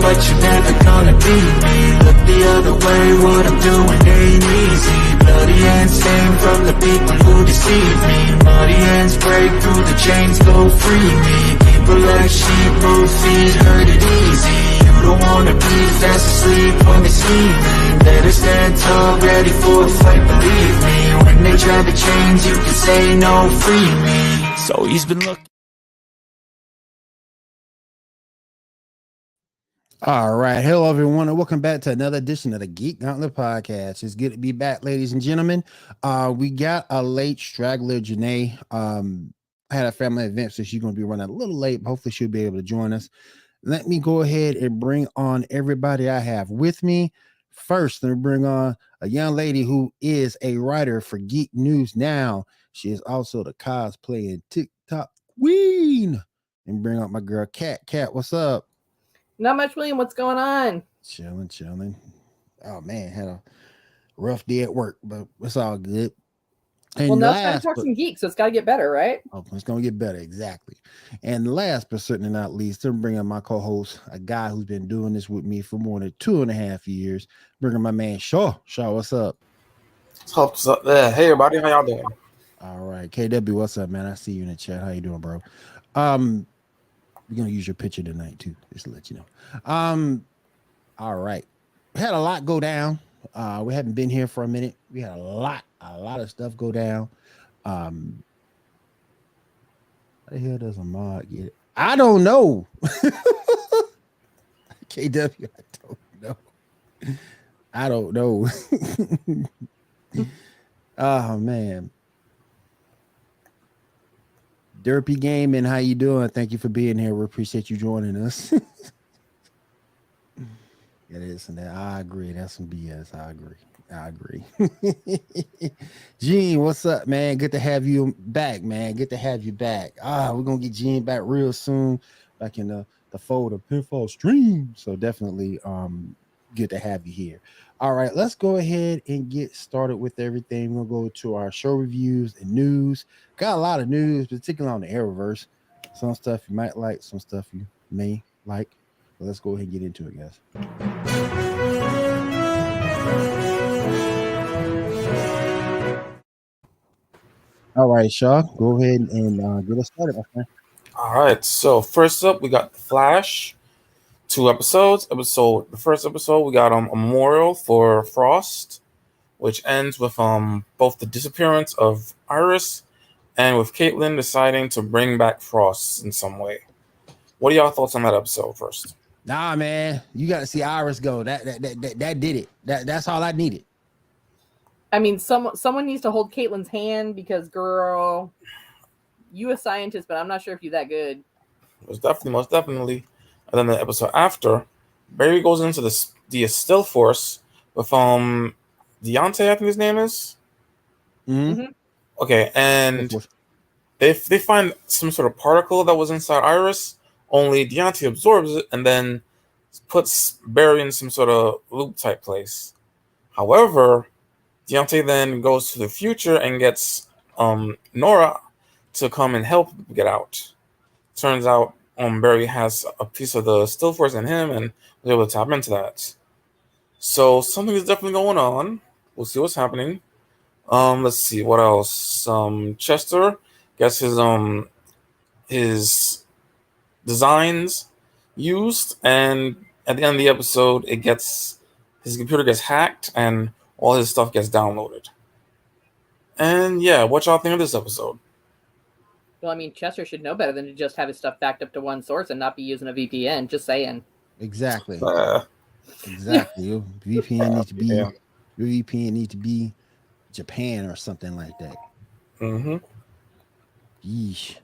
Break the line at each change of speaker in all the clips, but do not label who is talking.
but you're never gonna be me. Look the other way, what I'm doing ain't easy. Bloody hands stain from the people who deceive me. Muddy hands break through the chains, go free me. People like sheep move feet, hurt it easy. You don't wanna be fast asleep when they see me. Better stand tall, ready for a fight, believe me. When they try to change, you can say no, free me. So he's been looking.
All right. Hello, everyone, and welcome back to another edition of the Geek Gauntlet Podcast. It's good to be back, ladies and gentlemen. We got a late straggler, Janae. Had a family event, so she's going to be running a little late, but hopefully she'll be able to join us. Let me go ahead and bring on everybody I have with me. First, let me bring on a young lady who is a writer for Geek News Now. She is also the cosplay and TikTok queen. And bring out my girl, Kat. Kat, what's up?
Not much, William. What's going on?
Chilling. Oh man, had a rough day at work, but it's all good. And
well, now it's time to talk some geeks, so it's got to get better, right?
Oh, it's gonna get better, exactly. And last but certainly not least, I'm bringing my co-host, a guy who's been doing this with me for more than 2.5 years. Bringing my man Shaw. Shaw, what's up?
What's up there? Hey everybody, how y'all doing?
All right, KW, what's up, man? I see you in the chat. How you doing, bro? We're gonna use your picture tonight too, just to let you know. All right. We had a lot go down. We haven't been here for a minute. We had a lot of stuff go down. How the hell does a mod get it? I don't know. KW, I don't know. Oh man. Derpy Gaming, how you doing? Thank you for being here. We appreciate you joining us. It is, and I agree. That's some BS. I agree. Gene, what's up, man? Good to have you back, man. Good to have you back. We're gonna get Gene back real soon, back in the fold of Pinfall Stream. So definitely good to have you here. All right, let's go ahead and get started with everything. We'll go to our show reviews and news. Got a lot of news, particularly on the Arrowverse. Some stuff you might like, some stuff you may like. But let's go ahead and get into it, guys. All right, Shaw, go ahead and get us started, my friend.
All right, so first up, we got The Flash. 2 episodes. The first episode, we got a memorial for Frost, which ends with both the disappearance of Iris and with Caitlin deciding to bring back Frost in some way. What are y'all thoughts on that episode first?
Nah, man, you got to see Iris go. That did it. That's all I needed.
I mean, someone needs to hold Caitlin's hand because, girl, you a scientist, but I'm not sure if you're that good.
Most definitely. And then the episode after, Barry goes into the Still Force with Deontay, I think his name is.
Mm-hmm.
Okay, and they find some sort of particle that was inside Iris. Only Deontay absorbs it and then puts Barry in some sort of loop type place. However, Deontay then goes to the future and gets Nora to come and help get out. Turns out Barry has a piece of the Still Force in him and was able to tap into that. So something is definitely going on. We'll see what's happening. Let's see what else. Chester gets his designs used, and at the end of the episode, his computer gets hacked and all his stuff gets downloaded. And yeah, what y'all think of this episode?
Well, I mean, Chester should know better than to just have his stuff backed up to one source and not be using a VPN. Just saying.
Exactly. Exactly. Your VPN needs to be Japan or something like that.
Mm-hmm.
Yeesh.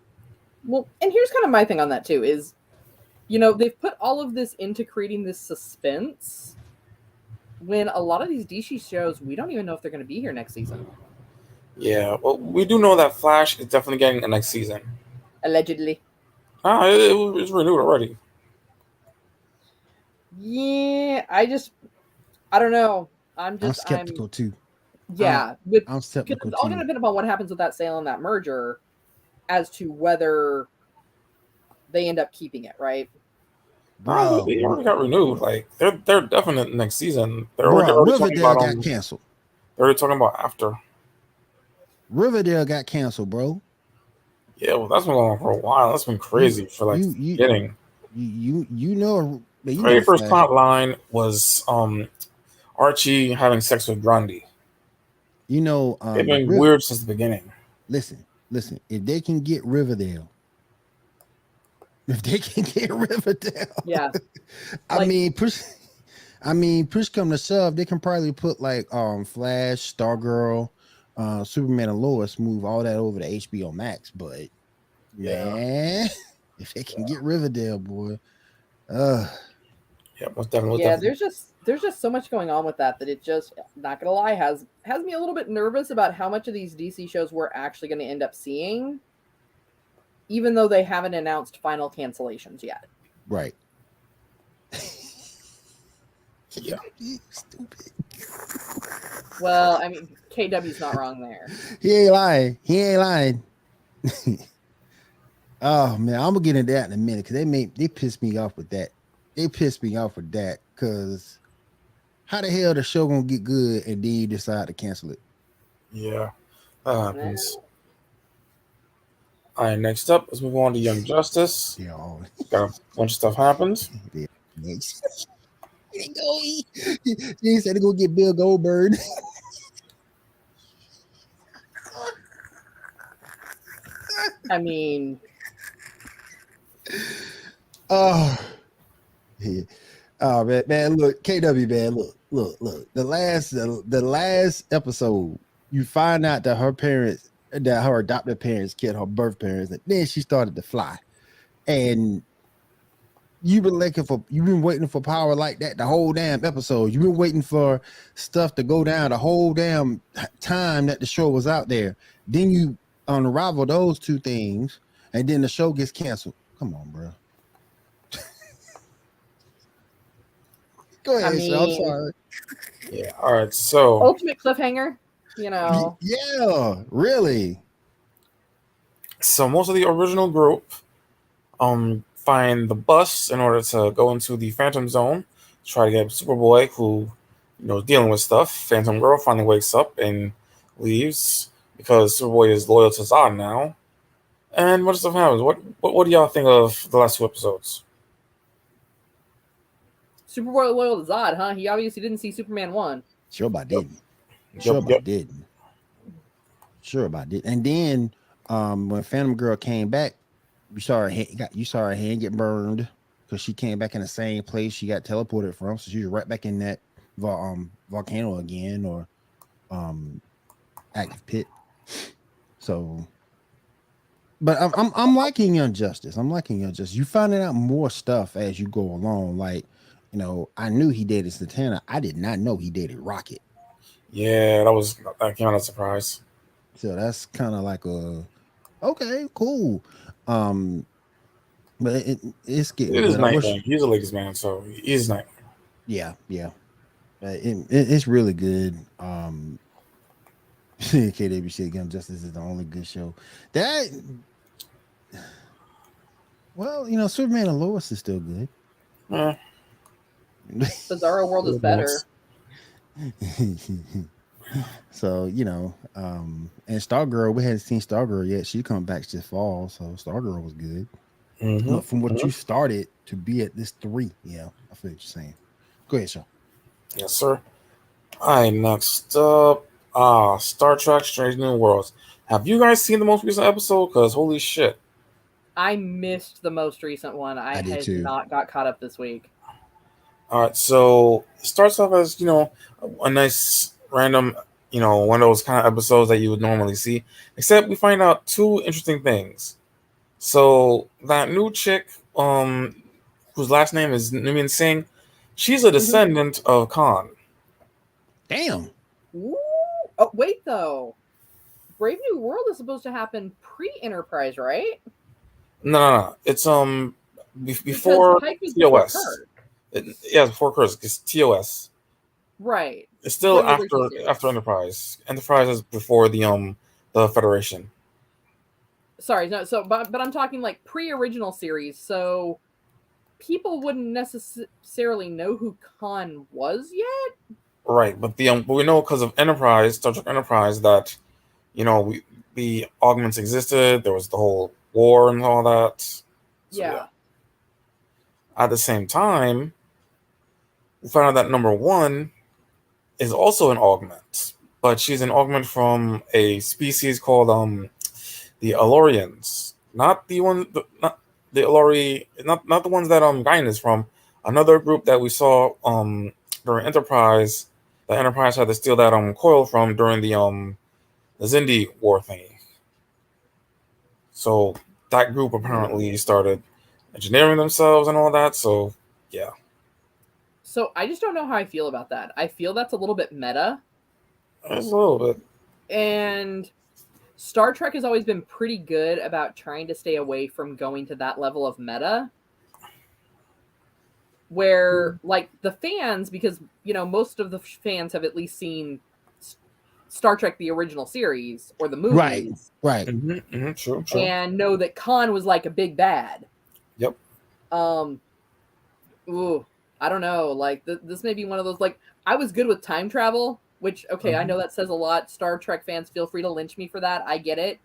Well, and here's kind of my thing on that too is, they've put all of this into creating this suspense when a lot of these DC shows, we don't even know if they're going to be here next season.
Yeah, well, we do know that Flash is definitely getting a next season.
Allegedly.
It was renewed already.
Yeah, I don't know. I'm
skeptical too.
Yeah,
I'm skeptical
it's all going to depend upon what happens with that sale and that merger as to whether they end up keeping it, right?
bro.
They already got renewed. Like they're definite next season. They're
Bro,
already
Riverdale got canceled.
They're already talking about after.
Riverdale got canceled, bro.
Yeah, well, that's been going on for a while. That's been crazy for like getting.
You know,
The very first plot line was Archie having sex with Grundy.
You know,
they've been weird since the beginning.
Listen. If they can get Riverdale,
yeah.
I mean, push come to shove, they can probably put like Flash, Stargirl, Superman, and Lois, move all that over to HBO Max. But man, if they can get Riverdale, boy,
yeah, most definitely.
Yeah, there's just so much going on with that it just, not gonna lie, has me a little bit nervous about how much of these DC shows we're actually going to end up seeing, even though they haven't announced final cancellations yet.
Right.
Yeah.
Stupid.
Well, I mean, KW's not wrong there.
He ain't lying. Oh man, I'm gonna get into that in a minute because they pissed me off with that. Because how the hell the show gonna get good and then you decide to cancel it?
Yeah, that happens. All right, next up, let's move on to Young Justice.
Yeah,
got a bunch of stuff happens.
Next. He said to go get Bill Goldberg.
I mean,
oh man, look, KW, man, look. The last episode, you find out that her adopted parents killed her birth parents, and then she started to fly. And you've been waiting for power like that the whole damn episode. You've been waiting for stuff to go down the whole damn time that the show was out there. Then you unravel those two things, and then the show gets canceled. Come on, bro. Go ahead, I'm sorry.
Yeah, all right, so
ultimate cliffhanger, you know.
Yeah, really.
So most of the original group find the bus in order to go into the Phantom Zone, try to get Superboy, who is dealing with stuff. Phantom Girl finally wakes up and leaves because Superboy is loyal to Zod now. And what stuff happens? What do y'all think of the last two episodes?
Superboy loyal to Zod, huh? He obviously didn't see Superman 1.
Sure about didn't. And then when Phantom Girl came back, you saw her hand get burned because she came back in the same place she got teleported from. So she was right back in that volcano again, or active pit. So, but I'm liking Young Justice. You finding out more stuff as you go along. Like, I knew he dated Satana. I did not know he dated Rocket.
Yeah, that came out of surprise.
So that's kind of like okay, cool. But it's getting.
It is Nightwing. He's a ladies' man, so he's Nightwing.
Yeah. But it's really good. KW said Young Justice is the only good show. Superman and Lois is still good.
Bizarro World is better.
So, and Stargirl, we hadn't seen Stargirl yet. She come back this fall, so Stargirl was good.
Mm-hmm.
From what you started to be at this 3, yeah, I feel what you're saying. Go ahead, Sean.
Yes, sir. All right, next up, Star Trek: Strange New Worlds. Have you guys seen the most recent episode? Because holy shit,
I missed the most recent one. I
did
had
too.
Not got caught up this week.
All right, so it starts off as a nice random one of those kind of episodes that you would normally see, except we find out 2 interesting things. So that new chick, whose last name is Nimin Singh, she's a descendant of Khan.
Damn.
Ooh. Oh, wait though. Brave New World is supposed to happen pre-Enterprise, right?
No. It's before TOS. Before Kurz. It's TOS.
Right.
It's still after Enterprise. Enterprise is before the Federation.
Sorry, no. So, but I'm talking like pre-original series. So people wouldn't necessarily know who Khan was yet.
Right, but but we know because of Enterprise, Star Trek Enterprise, that the augments existed. There was the whole war and all that. So,
Yeah.
At the same time, we found out that number one is also an augment, but she's an augment from a species called the Alorians, not the one, not the Alori, not the ones that Guinan is from. Another group that we saw during Enterprise. The Enterprise had to steal that coil from during the Xindi war thingy. So that group apparently started engineering themselves and all that. So yeah.
So I just don't know how I feel about that. I feel that's a little bit meta.
It's a little bit.
And Star Trek has always been pretty good about trying to stay away from going to that level of meta. Where, like, the fans, because, most of the fans have at least seen Star Trek, the original series, or the movies.
Right.
True.
And know that Khan was, like, a big bad.
Yep.
I don't know. Like, this may be one of those, like, I was good with time travel, which, okay, I know that says a lot. Star Trek fans, feel free to lynch me for that. I get it.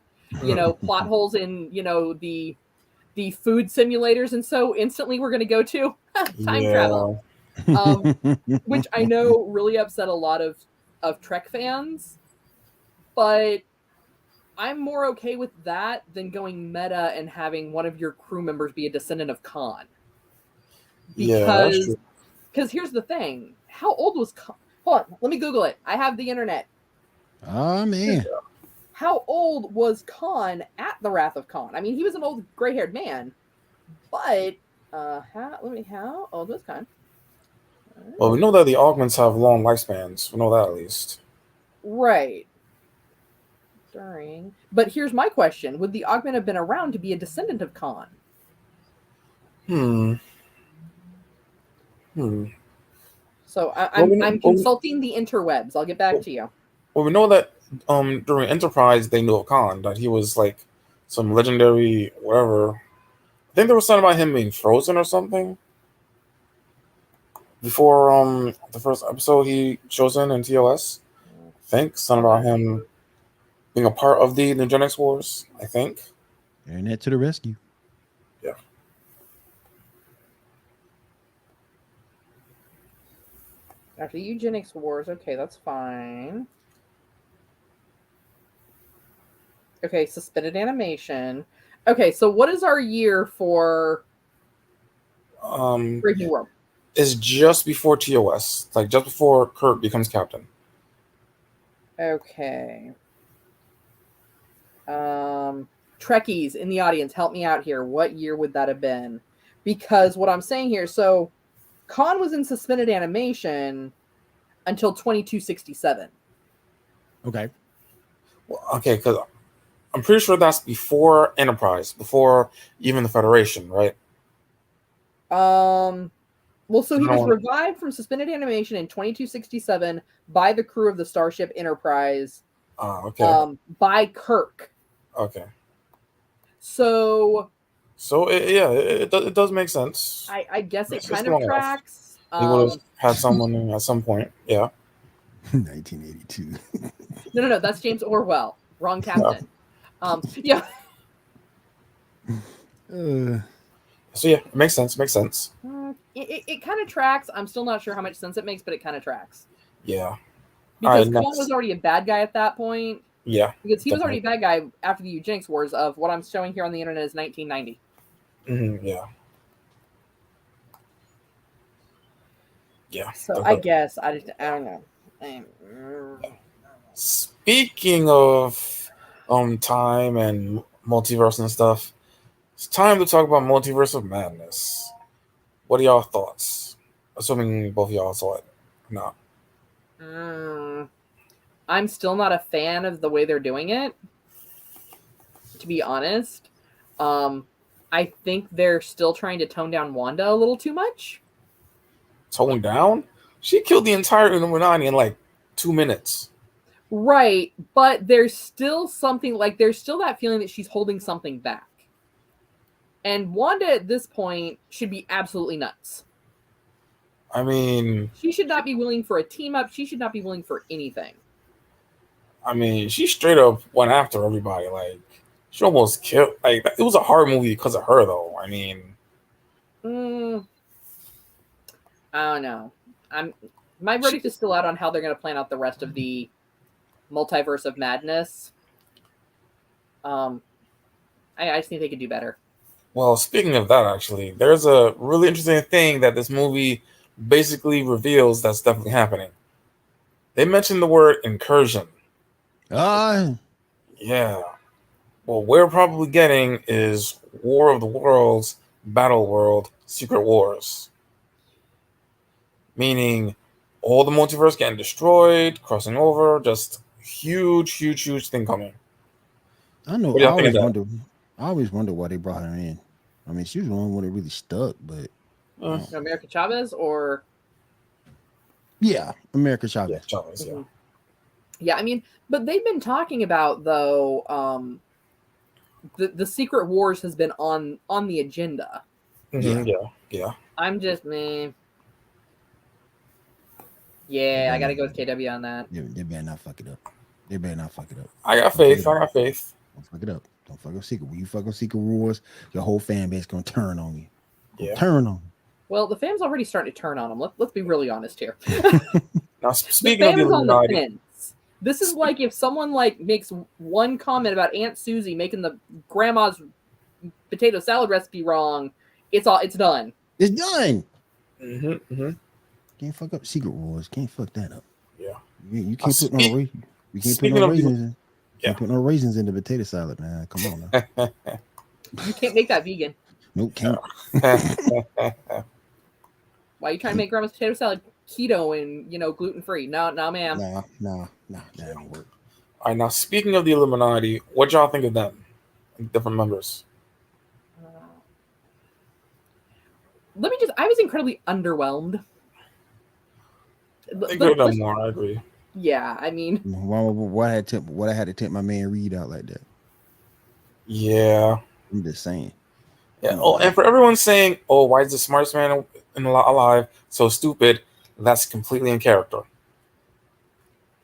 Plot holes in, the food simulators, and so instantly we're going to go to time travel, which I know really upset a lot of Trek fans, but I'm more okay with that than going meta and having one of your crew members be a descendant of Khan. Because here's the thing. How old was Khan? Hold on, let me Google it. I have the internet.
Oh, man.
How old was Khan at the Wrath of Khan? I mean, he was an old gray-haired man, but how old was Khan?
Well, we know that the augments have long lifespans. We know that at least.
Right. But here's my question: would the augment have been around to be a descendant of Khan? So I'm consulting the interwebs. I'll get back to you.
Well, we know that during Enterprise they knew of Khan, that he was like some legendary whatever. I think there was something about him being frozen or something. Before the first episode he shows in TOS. I think something about him being a part of the Eugenics Wars, I think.
Internet to the rescue.
Yeah.
After the Eugenics Wars, okay, that's fine. Okay, suspended animation. Okay, so what is our year for Brave New World?
It's just before TOS, like just before Kirk becomes captain.
Okay. Trekkies in the audience, help me out here. What year would that have been? Because what I'm saying here, so Khan was in suspended animation until 2267.
Okay.
Well, okay, because I'm pretty sure that's before Enterprise, before even the Federation, right?
Well, so he was revived from suspended animation in 2267 by the crew of the Starship Enterprise.
Okay.
By Kirk.
Okay.
So
it does make sense.
I guess it kind of tracks.
He would have had someone at some point. Yeah.
1982.
No, that's James Orwell. Wrong captain. Yeah.
So yeah, it makes sense.
It kind of tracks. I'm still not sure how much sense it makes, but it kind of tracks.
Yeah.
Because Khan was already a bad guy at that point.
Yeah.
Because he was already a bad guy after the Eugenics Wars of what I'm showing here on the internet is 1990.
Yeah. Yeah.
So I guess I don't know.
Speaking of time and multiverse and stuff, it's time to talk about Multiverse of Madness. What are y'all thoughts? Assuming both of y'all saw it. No.
I'm still not a fan of the way they're doing it, to be honest. I think they're still trying to tone down Wanda a little too much.
Tone down? She killed the entire Illuminati in like 2 minutes.
Right, but there's still something, like, there's still that feeling that she's holding something back. And Wanda at this point should be absolutely nuts.
I mean,
she should not be willing for a team up. She should not be willing for anything.
I mean, she straight up went after everybody. Like, she almost killed. Like, it was a hard movie because of her, though. I mean,
I don't know. My verdict is still out on how they're going to plan out the rest of the multiverse of madness. I just think they could do better.
Well, speaking of that, actually, there's a really interesting thing that this movie basically reveals that's definitely happening. They mentioned the word incursion. Yeah. What we're probably getting is War of the Worlds, Battle World, Secret Wars. Meaning all the multiverse getting destroyed, crossing over, just huge thing coming.
I know. I always wonder why they brought her in. I mean, she was the one that really stuck, but
America Chavez or
America Chavez.
Yeah, Chavez, yeah.
Yeah, I mean, but they've been talking about though the Secret Wars has been on the agenda.
Yeah.
I'm just Yeah, I gotta go with KW on that.
They better not fuck it up.
I got faith.
Don't fuck it up. Don't fuck up Secret. When you fuck up Secret Wars, your whole fan base gonna turn on you. Turn on you.
Well, the fam's already starting to turn on them. Let's be really honest here.
Now, speaking
the
of the
fam is on the
Illuminati,
fence. This is like if someone makes one comment about Aunt Susie making the grandma's potato salad recipe wrong, it's done.
It's done.
Can't
fuck up Secret Wars. Can't fuck that up.
Yeah.
You can't put no raisins. You can't put no raisins in. Can't put no raisins in the potato salad, man. Come on now.
You can't make that vegan.
Nope, can't.
Why are you trying to make grandma's potato salad keto and gluten free? No, ma'am.
No, that don't work.
All right, now speaking of the Illuminati, what y'all think of them? Different members.
I was incredibly underwhelmed.
They could have done more, I agree.
Yeah, I mean,
why I had to tip my man Reed out like that?
Yeah,
I'm just saying.
Yeah. Oh, and for everyone saying, "Oh, why is the smartest man alive so stupid?" That's completely in character.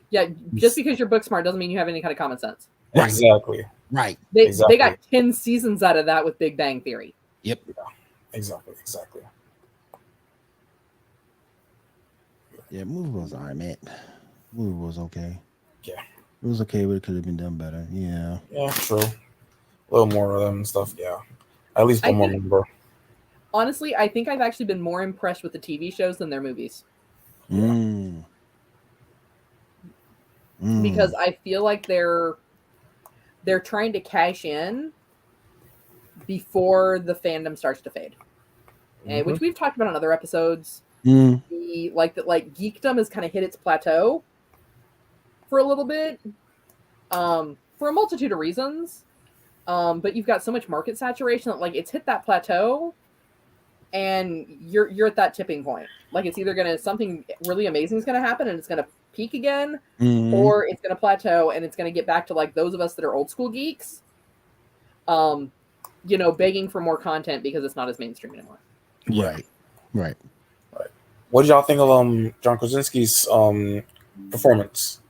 Yeah, just because you're book smart doesn't mean you have any kind of common sense.
Right. Exactly.
Right.
They got 10 seasons out of that with Big Bang Theory.
Yep.
Yeah. Exactly.
Yeah, movie was all right, man. Movie was okay.
Yeah.
It was okay, but it could have been done better. Yeah.
Yeah, true. A little more of them and stuff. Yeah. At least one more member.
Honestly, I think I've actually been more impressed with the TV shows than their movies. Because I feel like they're trying to cash in before the fandom starts to fade. Which we've talked about on other episodes. Geekdom has kind of hit its plateau for a little bit, for a multitude of reasons. But you've got so much market saturation that it's hit that plateau, and you're at that tipping point. It's either something really amazing is gonna happen and it's gonna peak again, or it's gonna plateau and it's gonna get back to those of us that are old school geeks, begging for more content because it's not as mainstream anymore.
Right.
What did y'all think of John Krasinski's performance?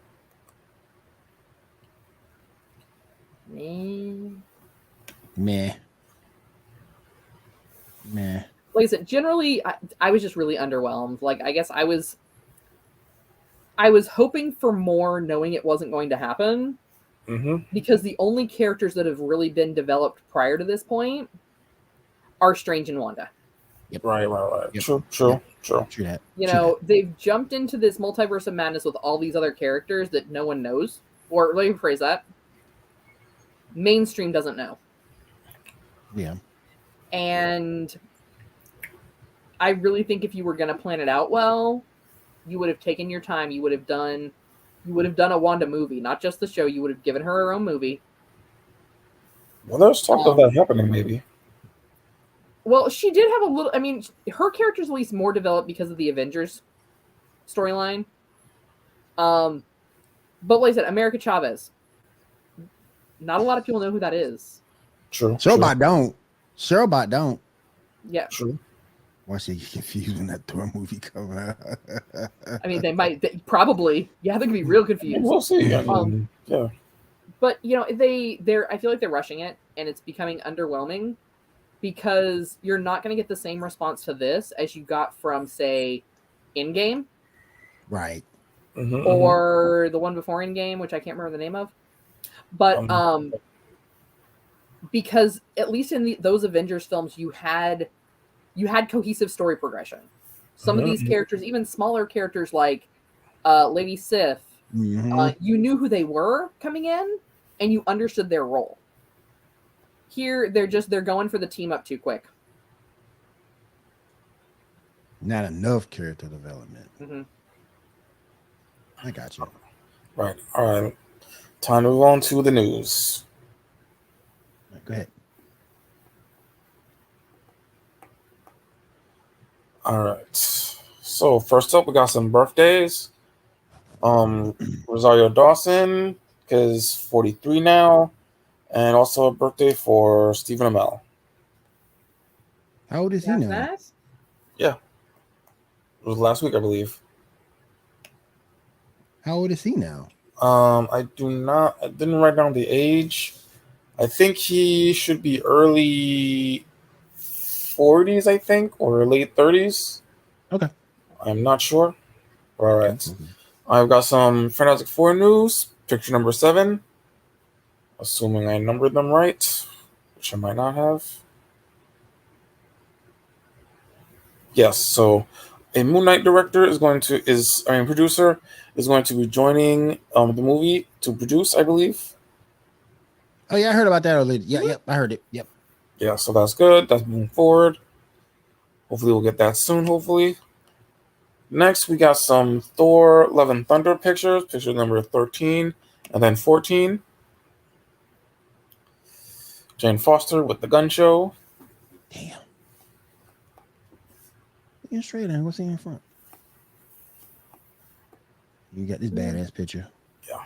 Meh.
Like I said, generally, I was just really underwhelmed. I guess I was hoping for more, knowing it wasn't going to happen. Because the only characters that have really been developed prior to this point are Strange and Wanda.
Yep.
Right. Yep. True.
That.
They've jumped into this multiverse of madness with all these other characters that no one knows. Or let me rephrase that. Mainstream doesn't know.
Yeah.
And I really think if you were going to plan it out well, you would have taken your time. You would have done a Wanda movie, not just the show. You would have given her own movie.
Well, there's talk of that happening, maybe.
Well, she did have a little. I mean, her character's at least more developed because of the Avengers storyline. But like I said, America Chavez. Not a lot of people know who that is.
True.
I don't. Sherlbot don't.
Yeah.
True.
Once you get confused when that Thor movie come out.
I mean, they probably. Yeah, they could be real confused.
We'll see. I mean, yeah.
But they're. I feel like they're rushing it, and it's becoming underwhelming because you're not going to get the same response to this as you got from, say, Endgame,
Right.
or the one before Endgame, which I can't remember the name of. But because at least in those Avengers films, you had cohesive story progression. Some of these characters, even smaller characters like Lady Sif, you knew who they were coming in, and you understood their role. Here, they're going for the team up too quick.
Not enough character development.
Mm-hmm.
I got you.
Right. All right. Time to move on to the news.
Go ahead.
All right. So first up, we got some birthdays. Rosario Dawson is 43 now, and also a birthday for Stephen Amell.
How old is he now?
Nice.
Yeah, it was last week, I believe.
How old is he now?
I didn't write down the age. I think he should be early 40s, I think, or late 30s.
Okay.
I'm not sure. All right. I've got some Fantastic Four news. Picture number 7. Assuming I numbered them right, which I might not have. Yes, so a Moon Knight producer is going to be joining the movie to produce, I believe.
Oh yeah, I heard about that earlier. Yep, I heard it. Yep.
Yeah, so that's good. That's moving forward. Hopefully we'll get that soon, hopefully. Next, we got some Thor Love and Thunder pictures. Picture number 13 and then 14. Jane Foster with the gun show.
Damn. Looking straight in. What's in front? You got this badass picture.
Yeah.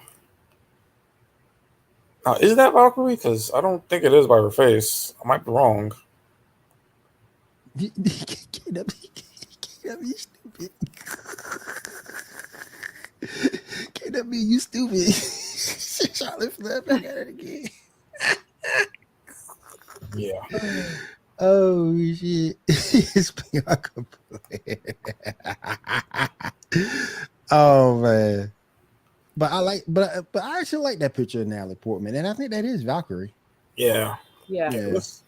Now, is that Valkyrie? Because I don't think it is by her face. I might be wrong.
Get up, you stupid. Get up, you stupid. Charlotte Flair back at it again.
Yeah.
Oh shit. It's Bianca Belair. Oh man. But I actually like that picture of Natalie Portman, and I think that is Valkyrie.
Yeah.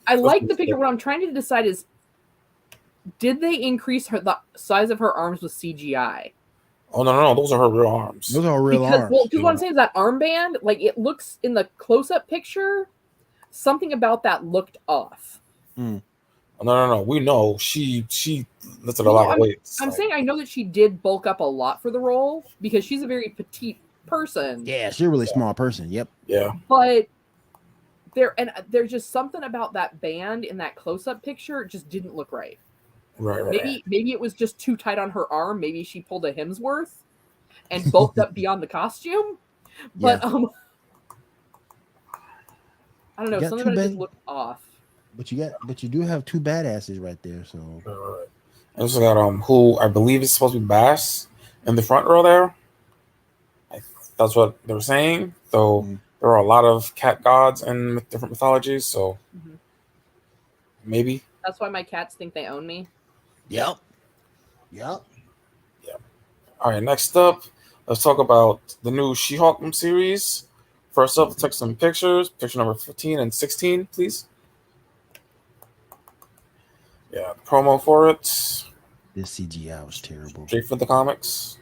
I like the picture. What I'm trying to decide is, did they increase the size of her arms with CGI?
Oh no! Those are her real arms.
Those are real arms.
Well, because what I'm saying is that armband, like it looks in the close-up picture, something about that looked off.
No. We know she lifted a lot of weight.
I'm saying I know that she did bulk up a lot for the role because she's a very petite person.
Yeah, she's a really small person. Yep.
Yeah.
But there's just something about that band in that close-up picture just didn't look right.
Right.
Maybe it was just too tight on her arm. Maybe she pulled a Hemsworth and bulked up beyond the costume. But I don't know. Something about it just looked off.
But you do have two badasses right there. So
Right. I also got who I believe is supposed to be Bass in the front row there. That's what they were saying. Though there are a lot of cat gods in different mythologies, so maybe.
That's why my cats think they own me.
Yep.
All right, next up, let's talk about the new She-Hulk series. First up, let's take some pictures. Picture number 15 and 16, please. Yeah, promo for it.
This CGI was terrible.
Straight for the comics.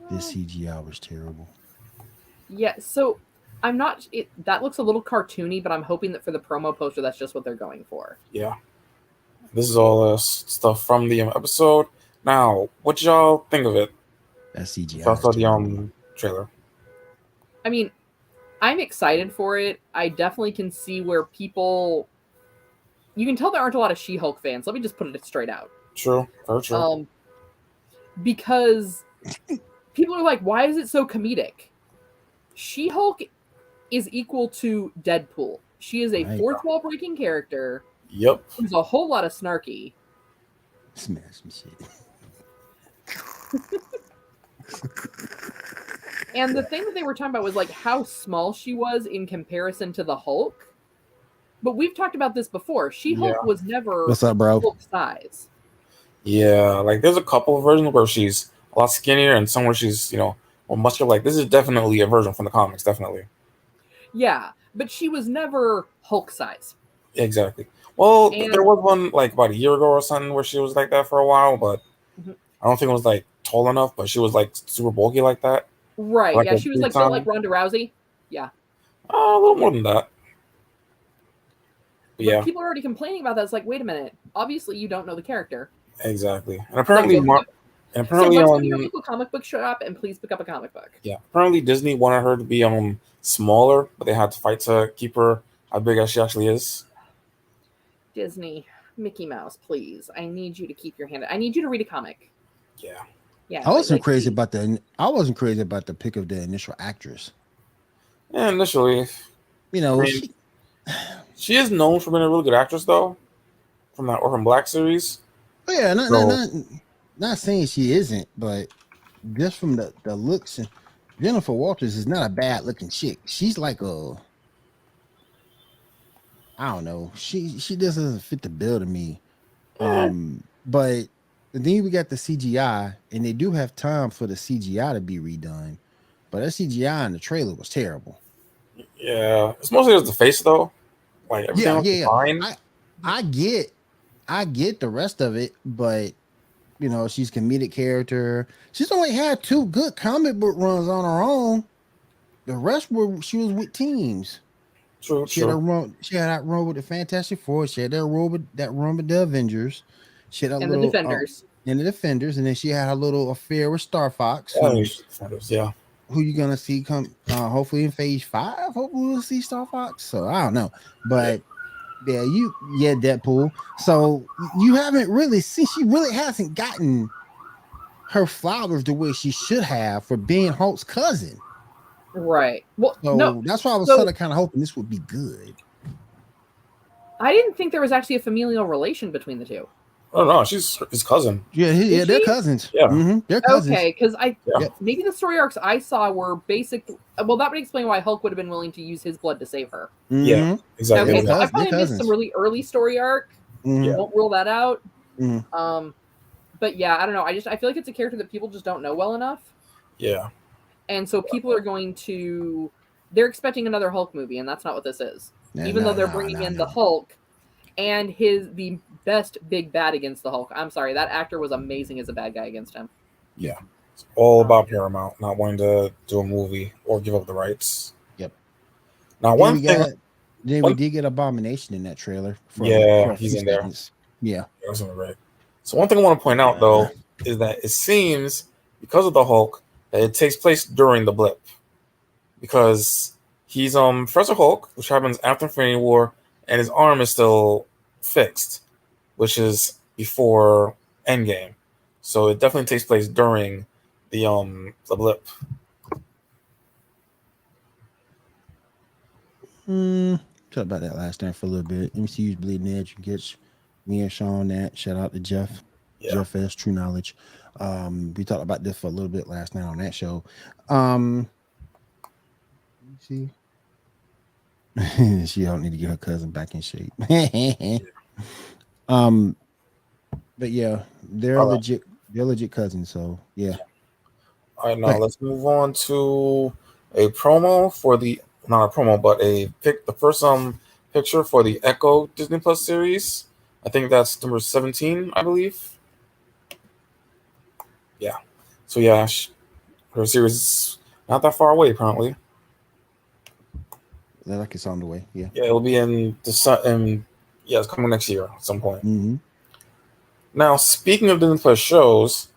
This CGI was terrible.
Yeah, so I'm not. That looks a little cartoony, but I'm hoping that for the promo poster, that's just what they're going for.
Yeah. This is all stuff from the episode. Now, what y'all think of it?
That CGI.
I saw the trailer.
I mean, I'm excited for it. I definitely can see where people. You can tell there aren't a lot of She-Hulk fans. Let me just put it straight out.
True. Very true.
Because people are like, why is it so comedic? She-Hulk is equal to Deadpool. She is a fourth wall breaking character.
Yep.
There's a whole lot of snarky.
Smash some shit.
And the thing that they were talking about was like how small she was in comparison to the Hulk. But we've talked about this before. She-Hulk was never
What's up, bro?
Hulk size.
Yeah, like there's a couple of versions where she's a lot skinnier and some where she's, more muscular. Like this is definitely a version from the comics, definitely.
Yeah, but she was never Hulk size.
Exactly. Well,
And-
there was one like about a year ago or something where she was like that for a while, but I don't think it was like tall enough, but she was like super bulky like that.
Right,
Like
yeah,
a
she was like
big-time-
built like Ronda Rousey. Yeah.
A little more than that.
But
Yeah,
people are already complaining about that. It's like, wait a minute. Obviously, you don't know the character.
exactly. And apparently,
So let's go to your local comic book shop and please pick up a comic book.
yeah, apparently Disney wanted her to be smaller, but they had to fight to keep her how big as she actually is.
Disney, Mickey Mouse, please. I need you to keep your hand. I need you to read a comic.
Yeah.
Yeah.
I wasn't crazy
please.
about the pick of the initial actress.
Yeah, initially,
You know,
I mean, she is known for being a really good actress, though, from that Orphan Black series.
yeah, not saying she isn't, but just from the looks, and Jennifer Walters is not a bad looking chick. She's like I don't know. She just doesn't fit the bill to me. But then we got the CGI, and they do have time for the CGI to be redone. But that CGI in the trailer was terrible.
Yeah, it's mostly just the face, though. Like everything else is fine.
I get the rest of it, but she's comedic character. She's only had 2 good comic book runs on her own. The rest she was with teams.
True.
She had that run with the Fantastic Four. She had that run with the Avengers. She had
the Defenders.
And the Defenders, and then she had a little affair with Star Fox.
Yeah.
Who you gonna see come? Hopefully in Phase 5. Hopefully we'll see Star Fox. So I don't know, but Deadpool. So you haven't really seen. She really hasn't gotten her flowers the way she should have for being Hulk's cousin.
Right. Well,
So
no.
that's why I was kind of hoping this would be good.
I didn't think there was actually a familial relation between the two.
Oh no, she's his cousin.
Yeah, they're cousins.
Yeah.
They're cousins.
Okay, because maybe the story arcs I saw were basic. Well, that would explain why Hulk would have been willing to use his blood to save her.
Yeah, exactly.
Okay, so I
They're
probably missed some really early story arc. Won't rule that out. But yeah, I don't know. I feel like it's a character that people just don't know well enough.
Yeah.
And so people are they're expecting another Hulk movie, and that's not what this is. Even though they're bringing in the Hulk and the best big bad against the Hulk. I'm sorry, that actor was amazing as a bad guy against him.
Yeah. It's all about Paramount not wanting to do a movie or give up the rights.
Yep.
Now,
we did get Abomination in that trailer.
He's in there.
Yeah.
That's right. So one thing I want to point out, though, is that it seems, because of the Hulk, that it takes place during the blip. Because he's Professor Hulk, which happens after Infinity War, and his arm is still fixed, which is before Endgame. So it definitely takes place during the blip.
Talk about that last time for a little bit. MCU's Bleeding Edge. Gets me and Sean that. Shout out to Jeff.
Yeah.
Jeff S. True Knowledge. We talked about this for a little bit last night on that show. See. She don't need to get her cousin back in shape. But yeah, they're legit. They're legit cousins. So yeah.
All right, now let's move on to a promo for not a promo, but the first picture for the Echo Disney Plus series. I think that's number 17, I believe. Yeah. So yeah, her series is not that far away apparently.
Like it's on the way. Yeah.
Yeah, it'll be in it's coming next year at some point. Now, speaking of Disney Plus shows,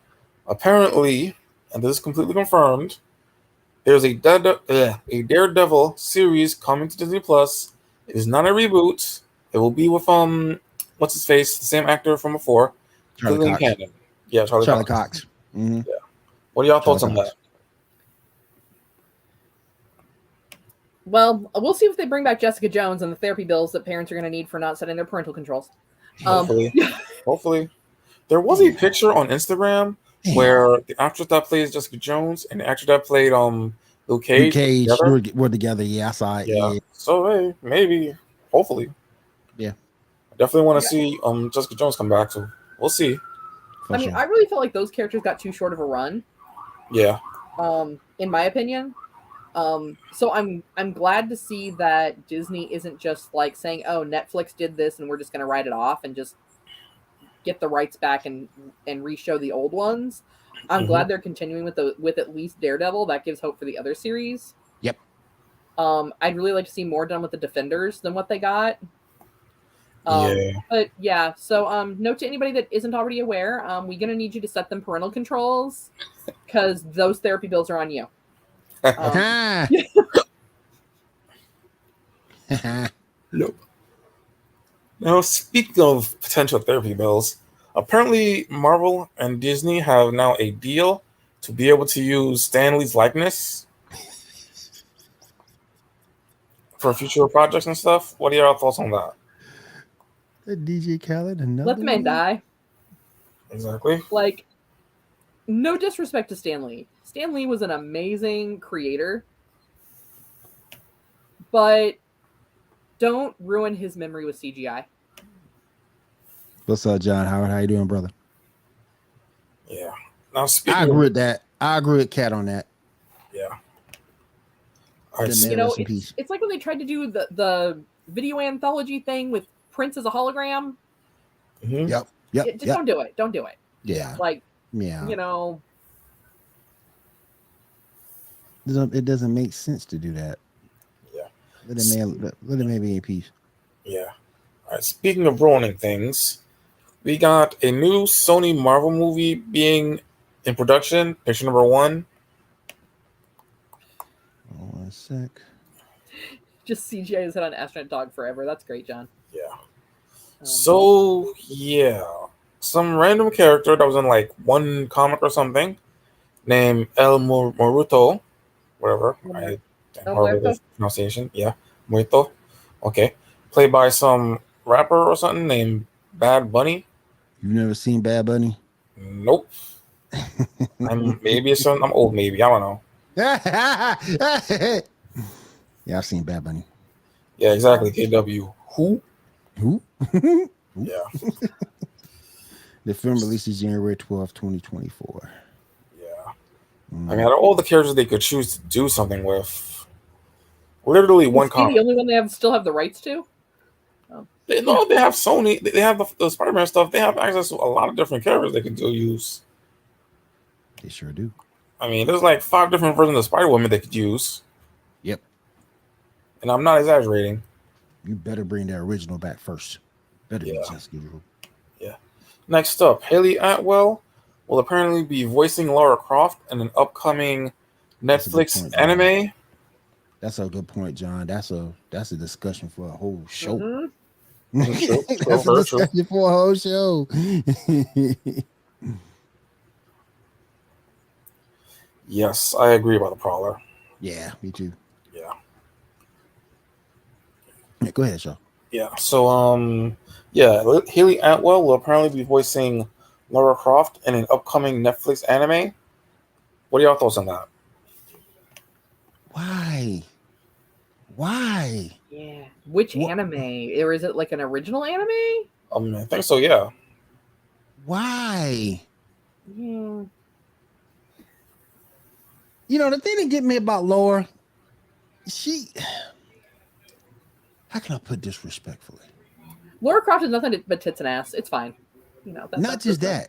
apparently, and this is completely confirmed, there's a Daredevil series coming to Disney Plus. It is not a reboot. It will be with what's his face, the same actor from before,
Charlie Cox.
Canon. Yeah, Charlie
Cox.
Yeah. What are y'all thoughts on that?
Well, we'll see if they bring back Jessica Jones and the therapy bills that parents are going to need for not setting their parental controls.
Hopefully. Hopefully. There was a picture on Instagram where the actress that plays Jessica Jones and the actor that played Luke Cage
were together. Yeah, I saw it. Yeah.
So hey, maybe, hopefully.
Yeah.
I definitely want to see Jessica Jones come back, so we'll see.
I mean, I really felt like those characters got too short of a run.
Yeah.
In my opinion. So I'm glad to see that Disney isn't just like saying, "Oh, Netflix did this and we're just going to write it off and just get the rights back and re-show the old ones." I'm glad they're continuing with at least Daredevil. That gives hope for the other series.
Yep.
I'd really like to see more done with the Defenders than what they got. But yeah, so note to anybody that isn't already aware, we're gonna need you to set them parental controls because those therapy bills are on you.
Nope. Now, speaking of potential therapy bills, apparently Marvel and Disney have now a deal to be able to use Stan Lee's likeness for future projects and stuff. What are your thoughts on that?
DJ Khaled, another
Let the man die.
Exactly.
Like, no disrespect to Stan Lee. Stan Lee was an amazing creator, but don't ruin his memory with CGI.
What's up, John Howard? How you doing, brother?
Yeah. Now,
I agree with that. I agree with Kat on that.
Yeah.
You know, it's like when they tried to do the video anthology thing with Prince as a hologram.
Yep.
Just don't do it. Don't do it.
Yeah.
Like,
yeah.
You know,
it doesn't make sense to do that.
Yeah.
Let it maybe in peace.
Yeah. All right. Speaking of ruining things, we got a new Sony Marvel movie being in production. Picture number 1.
Oh, 1 sec.
Just CGI his head on Astronaut Dog forever. That's great, John.
Yeah. So, yeah. Some random character that was in like one comic or something named El Moruto, whatever. I heard the pronunciation. Yeah. Muerto. Okay. Played by some rapper or something named Bad Bunny.
You've never seen Bad Bunny?
Nope. I'm old, maybe. I don't know.
Yeah, I've seen Bad Bunny.
Yeah, exactly. KW. Who?
Yeah. The film releases January 12th, 2024.
Yeah. I mean, out of all the characters they could choose to do something with, literally one comic.
The only one they still have the rights to?
They have Sony. They have the Spider-Man stuff. They have access to a lot of different characters they can still use.
They sure do.
I mean, there's like 5 different versions of Spider-Woman they could use.
Yep.
And I'm not exaggerating.
You better bring the original back first. Better be Jessica Jones.
Yeah. Next up, Haley Atwell will apparently be voicing Lara Croft in an upcoming Netflix anime.
That's a good point, John. That's a discussion for a whole show.
Mm-hmm.
That's a discussion for a whole show.
Yes, I agree about the Prowler.
Yeah, me too.
Yeah.
Go ahead, Shaw.
Yeah. So, Haley Atwell will apparently be voicing Lara Croft in an upcoming Netflix anime. What are your thoughts on that?
Why?
Yeah. Which anime? Or is it like an original anime?
I think so, yeah.
Why?
Yeah.
You know, the thing that get me about Laura, how can I put this respectfully?
Lara Croft is nothing but tits and ass. It's fine. You know,
not just that.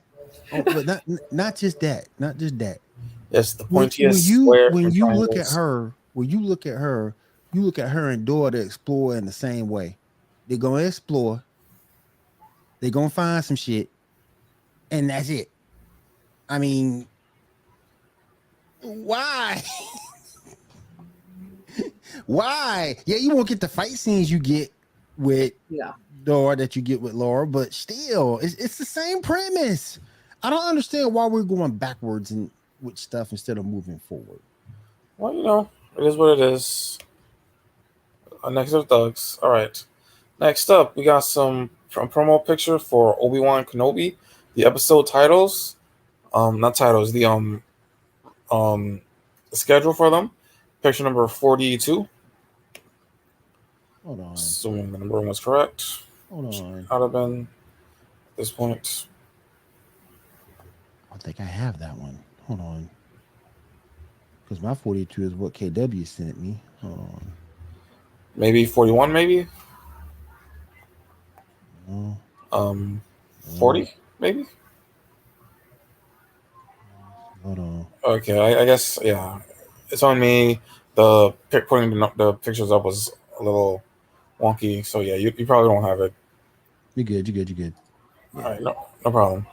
But not just that. Not just that.
Yes, the pointiest
when you look at her, you look at her and Dora to explore in the same way. They're gonna explore, they're gonna find some shit, and that's it. I mean, why? Why? Yeah, you won't get the fight scenes you get with Dora that you get with Laura, but still, it's the same premise. I don't understand why we're going backwards and with stuff instead of moving forward.
Well, you know, it is what it is. Negative Thugs. All right. Next up, we got some promo picture for Obi-Wan Kenobi. The episode titles, not titles, the schedule for them. Picture number 42.
Hold on.
Assuming the number was correct.
Hold on.
Out have been at this point.
I think I have that one. Hold on. Because my 42 is what KW sent me. Hold on.
Maybe 41, maybe?
No.
40, maybe?
Hold on.
Okay, I guess, yeah. It's on me. Putting the pictures up was a little wonky. So, yeah, you probably don't have it.
You're good. You're good.
All right, no problem.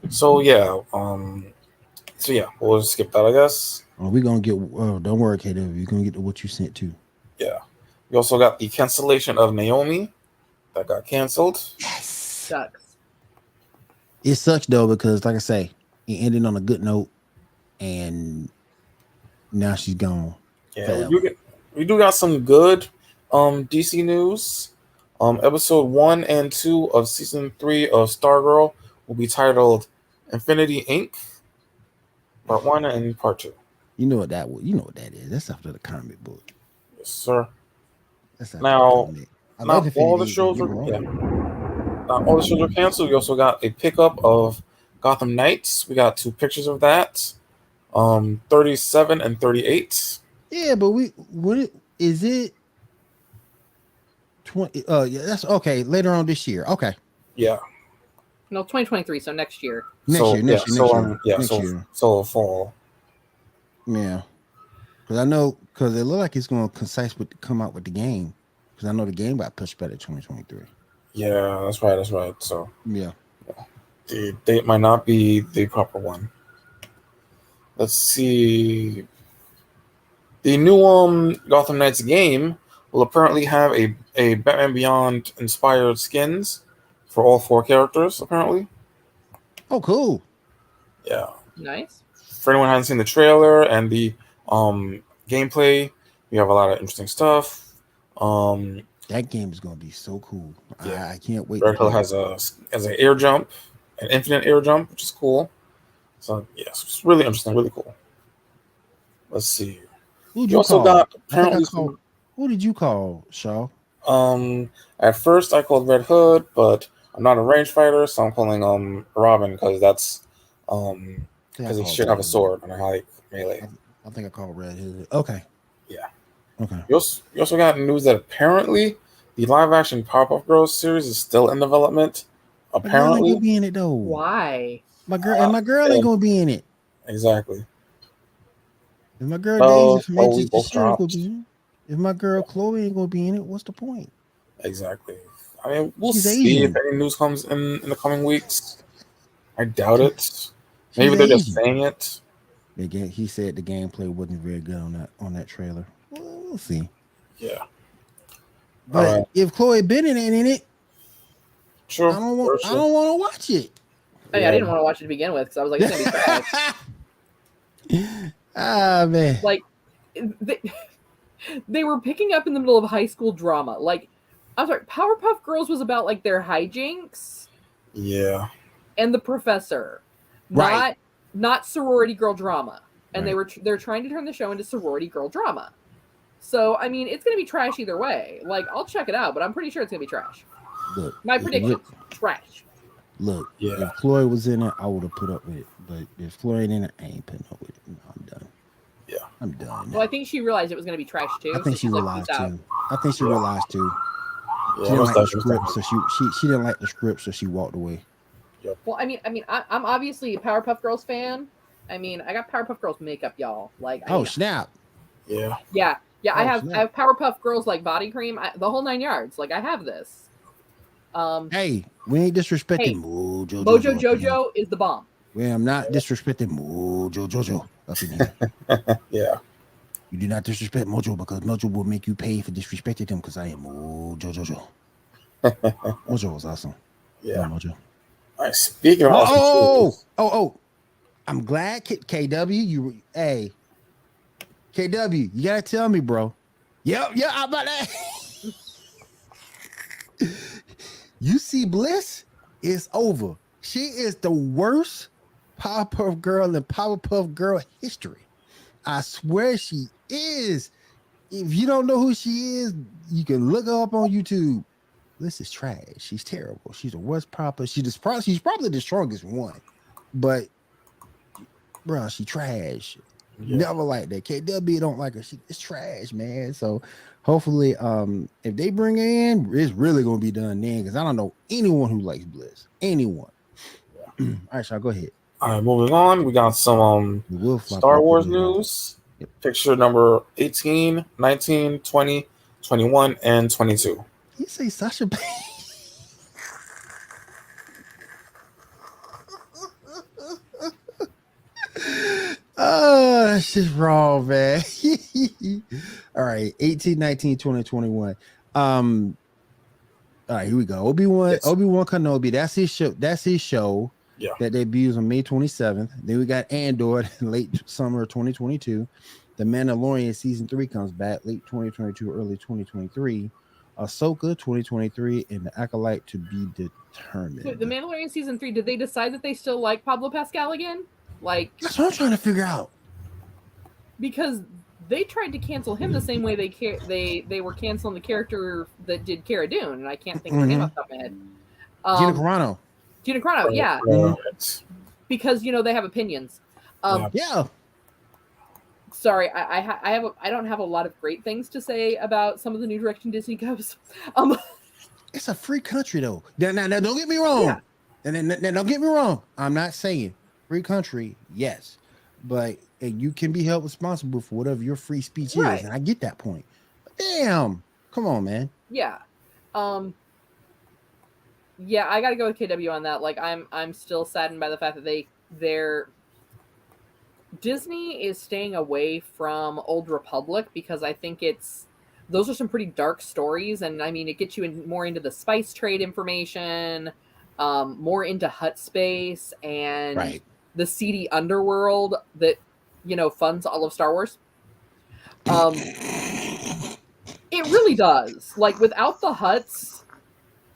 So, yeah. We'll just skip that, I guess.
Oh, we're going to get... Oh, don't worry, KW. You're going to get to what you sent, too.
Yeah. We also got the cancellation of Naomi. That got canceled.
Yes.
Sucks.
It sucks, though, because, like I say, it ended on a good note, and now she's gone.
Yeah, we do got some good DC news. Episode 1 and 2 of season 3 of Stargirl will be titled Infinity Inc. Part 1 and Part 2.
You know what that is. That's after the comic book.
Yes, sir.
That's after
Now,
the comic.
not all the shows are not all the shows are canceled. We also got a pickup of Gotham Knights. We got 2 pictures of that. 37 and 38.
Yeah, but what is it? 20. Yeah, that's okay. Later on this year. Okay.
Yeah.
No, 2023. So next year.
Next year.
So fall.
Yeah. Because it looked like it's going to come out with the game. Because I know the game got pushed back to 2023.
Yeah, that's right. So
yeah,
the date might not be the proper one. Let's see. The new Gotham Knights game will apparently have a Batman Beyond inspired skins for all 4 characters. Apparently.
Oh, cool.
Yeah.
Nice.
For anyone who hasn't seen the trailer and the gameplay, we have a lot of interesting stuff.
That game is going to be so cool.
Yeah.
I can't wait.
Red Hill has an air jump, an infinite air jump, which is cool. So yes, it's really interesting, really cool. Let's see.
Who did you call, Shaw?
At first I called Red Hood, but I'm not a range fighter, so I'm calling Robin because that's because he should have a sword and I like melee.
I think I called Red Hood. Okay.
Yeah.
Okay.
You also got news that apparently the live action Powerpuff Girls series is still in development. Apparently,
my girl ain't gonna be in it though.
Why?
My girl ain't gonna be in it.
Exactly.
If my girl Daisy from
we
Edge
both dropped.
If my girl Chloe ain't gonna be in it, what's the point?
Exactly. I mean, we'll
She's
see
Asian.
if any news comes in the coming weeks. I doubt it. Maybe they're just saying it.
He said the gameplay wasn't very good on that trailer. We'll see.
Yeah.
But if Chloe Bennett ain't in it,
Sure.
I don't want to watch it.
I didn't want to watch it to begin with because I was like, it's gonna be trash.
Ah, man.
Like, they were picking up in the middle of high school drama. Like, I'm sorry, Powerpuff Girls was about like their hijinks.
Yeah.
And the professor,
Right.
not sorority girl drama. And they're trying to turn the show into sorority girl drama. So I mean, it's gonna be trash either way. Like, I'll check it out, but I'm pretty sure it's gonna be trash.
Look,
my prediction: trash.
Look,
yeah.
If Chloe was in it, I would have put up with it. But if Chloe ain't in it, I ain't putting up with it. No, I'm done.
Yeah,
I'm done.
Well, I think she realized it was gonna be trash too.
I think she realized too. I think she realized too.
Yeah,
she didn't like the script, so she didn't like the script, so she walked away.
Yep.
Well, I'm obviously a Powerpuff Girls fan. I mean, I got Powerpuff Girls makeup, y'all. Like,
Snap!
Yeah.
Yeah. I have Powerpuff Girls like body cream, the whole 9 yards. Like, I have this.
Hey, we ain't disrespecting Mojo.
Mojo Jojo is the bomb.
Well, I'm not disrespecting Mojo Jojo up in here.
Yeah.
You do not disrespect Mojo because Mojo will make you pay for disrespecting him because I am Mojo Jojo. Mojo was awesome.
Yeah.
Mojo.
All right. Speaking of awesome
I'm glad KW. KW, you gotta tell me, bro. Yep, yeah, I'm about that. You see Bliss, it's over. She is the worst Powerpuff Girl in Powerpuff Girl history. I swear she is. If you don't know who she is, you can look her up on YouTube. Bliss is trash. She's terrible. She's the worst Powerpuff. She's probably the strongest one, but bro, she trash.
Yeah.
Never like that. KW don't like her. It's trash, man. So hopefully, if they bring her in, it's really gonna be done then. Because I don't know anyone who likes Bliss. Anyone. All right, Sean, go ahead.
All right, moving on. We got some Star Wars news.
Yep.
Picture number 18, 19, 20, 21, and 22.
You say Sasha Banks? Oh, that's just wrong, man. All right, 18, 19, 20, 21. All right, here we go. Obi-Wan Kenobi. That's his show.
Yeah.
That debuts on May 27th. Then we got Andor in late summer 2022. The Mandalorian season 3 comes back late 2022, early 2023. Ahsoka 2023, and the Acolyte to be determined.
Wait, the Mandalorian season 3, did they decide that they still like Pablo Pascal again? Like,
that's what I'm trying to figure out.
Because they tried to cancel him the same way they were canceling the character that did Cara Dune, and I can't think of her name off the top of my head.
Gina Carano.
Gina Carano, yeah. Because they have opinions.
Yeah.
Sorry, I don't have a lot of great things to say about some of the new direction Disney goes.
It's a free country though. Now don't get me wrong.
Yeah.
And then don't get me wrong. I'm not saying free country, yes, but you can be held responsible for whatever your free speech is, and I get that point. But damn, come on, man.
Yeah, yeah, I gotta go with KW on that. Like, I'm still saddened by the fact that Disney is staying away from Old Republic, because I think those are some pretty dark stories, and I mean, it gets you more into the spice trade information, more into Hutt space and the seedy underworld that funds all of Star Wars. It really does. Like, without the Hutts,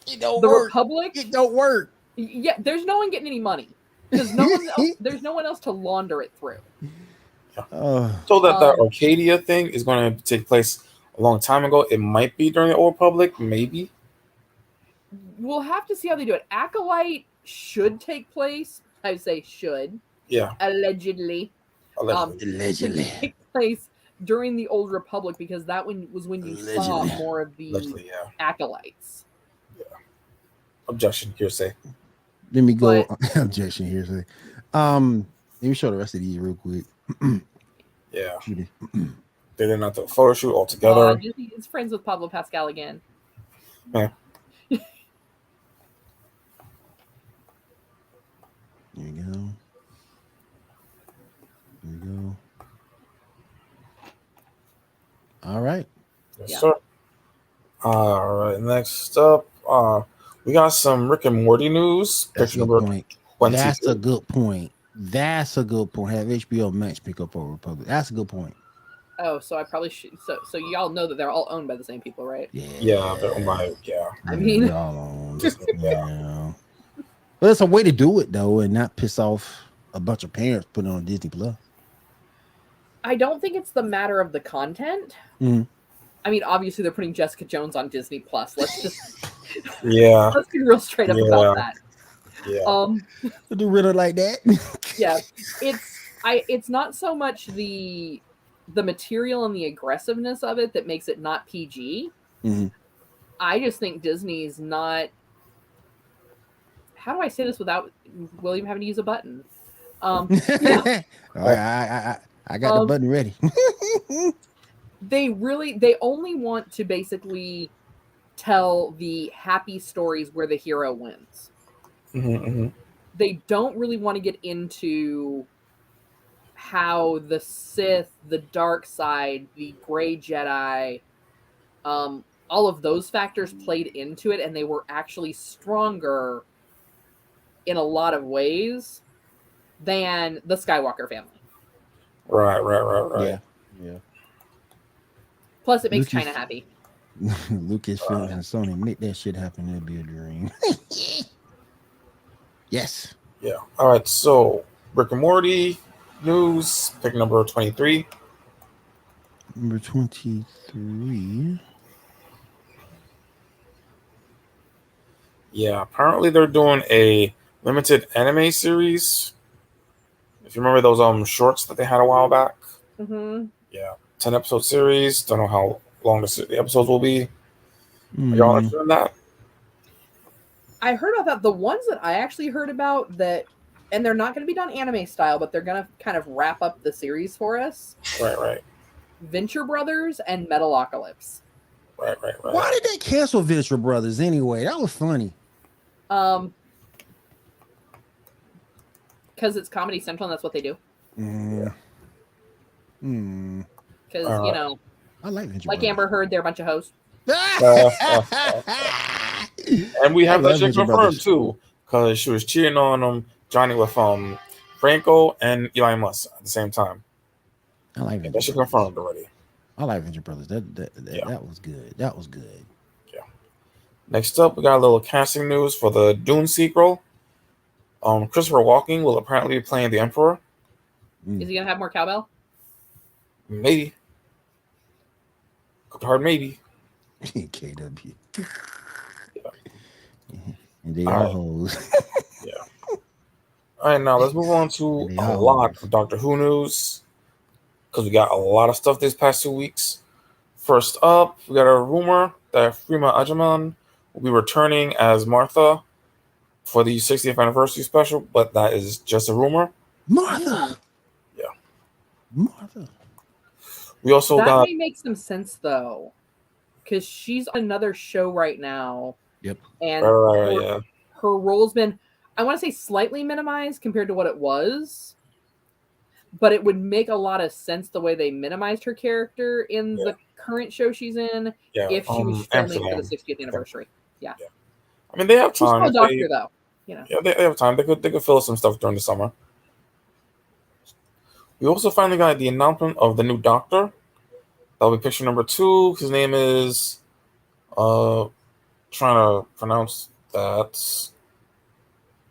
Republic,
it don't work.
Yeah, there's no one getting any money because there's no one else to launder it through.
So that Arcadia thing is going to take place a long time ago. It might be during the Old Republic, maybe.
We'll have to see how they do it. Acolyte should take place. I would say should.
Yeah.
Allegedly.
Allegedly.
Take place during the Old Republic, because that was when you saw more of the acolytes.
Yeah. Objection, hearsay.
Let me go. Objection, hearsay. Let me show the rest of these real quick.
Yeah. They did not do a photo shoot altogether.
He's friends with Pablo Pascal again.
Yeah.
There you go. There you go. All right.
Yes, sir. All right. Next up, we got some Rick and Morty news.
That's a good point. That's a good point. That's a good point. Have HBO Max pick up Old Republic. That's a good point.
Oh, so I probably should. So y'all know that they're all owned by the same people, right?
Yeah, they're owned by. Yeah.
I mean,
they're all owned. Yeah. But it's a way to do it though, and not piss off a bunch of parents putting it on Disney Plus.
I don't think it's the matter of the content.
Mm-hmm.
I mean, obviously they're putting Jessica Jones on Disney Plus. Let's just let's be real straight up about that.
Yeah. Do really like that?
Yeah. It's not so much the material and the aggressiveness of it that makes it not PG.
Mm-hmm.
I just think Disney's not. How do I say this without William having to use a button?
I got the button ready.
They only want to basically tell the happy stories where the hero wins.
Mm-hmm.
They don't really want to get into how the Sith, the dark side, the gray Jedi, all of those factors played into it, and they were actually stronger in a lot of than the Skywalker family.
Right.
Yeah.
Plus, it makes China happy.
Lucasfilm and Sony make that shit happen. It'll be a dream. Yes.
Yeah. All right. So Rick and Morty news, pick number 23.
Number 23.
Yeah. Apparently, they're doing a limited anime series. If you remember those shorts that they had a while back.
Mm-hmm.
Yeah. 10-episode series. Don't know how long the episodes will be. Are y'all interested in that?
I heard about that. The ones that I actually heard about that, and they're not going to be done anime style, but they're going to kind of wrap up the series for us.
Right.
Venture Brothers and Metalocalypse.
Right.
Why did they cancel Venture Brothers anyway? That was funny.
Because it's Comedy Central and that's what they do. Because,
I like Venture
like
Brothers.
Amber Heard, they're a bunch of hoes.
And we have
I
that
love
shit
Venture
confirmed
Brothers.
too, because she was cheating on Johnny with Franco and Elon Musk at the same time.
I like
That
Venture
shit
Brothers.
confirmed already.
I like Venture Brothers. That was good. That was good.
Yeah. Next up, we got a little casting news for the Dune sequel. Christopher Walken will apparently be playing the Emperor.
Is he going to have more cowbell?
Maybe. Hard maybe.
KW. And they
All
are
right.
hoes.
Yeah. All right, now let's move on to a lot of Doctor Who news, because we got a lot of stuff these past 2 weeks. First up, we got a rumor that Freema Agyeman will be returning as Martha for the 60th anniversary special, but that is just a rumor.
Martha.
Yeah.
Martha.
We also
That
got
may make some sense, though, because she's on another show right now.
Yep.
And
yeah.
her role's been, I want to say, slightly minimized compared to what it was. But it would make a lot of sense the way they minimized her character in the current show she's in if she was filming for the 60th anniversary. Yeah.
I mean, they have
She's
time.
still a doctor, though.
Yeah, they have time. They could fill some stuff during the summer. We also finally got the announcement of the new Doctor. That'll be picture number 2. His name is trying to pronounce that,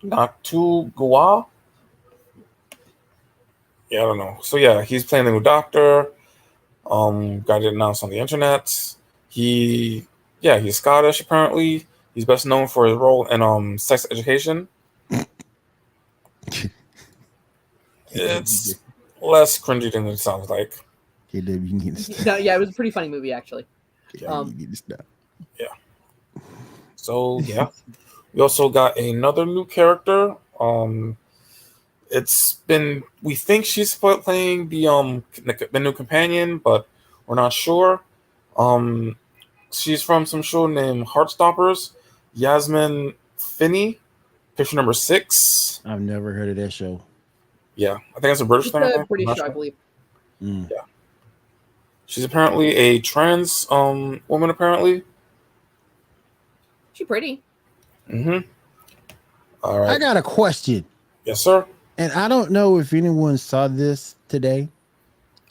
Natu Gua. Yeah, I don't know. So yeah, he's playing the new Doctor. Got it announced on the internet. He's Scottish apparently. He's best known for his role in Sex Education. It's less cringy than it sounds like.
KW, you need to stop.
No, yeah, it was a pretty funny movie, actually.
KW, you need to stop.
So yeah, we also got another new character. We think she's playing the new companion, but we're not sure. She's from some show named Heartstoppers. Yasmin Finney, picture number 6.
I've never heard of that show.
Yeah, I think it's a British
It's
thing.
a British show, I believe.
Mm.
Yeah, she's apparently a trans woman. Apparently,
She's pretty.
All right.
I got a question.
Yes, sir.
And I don't know if anyone saw this today.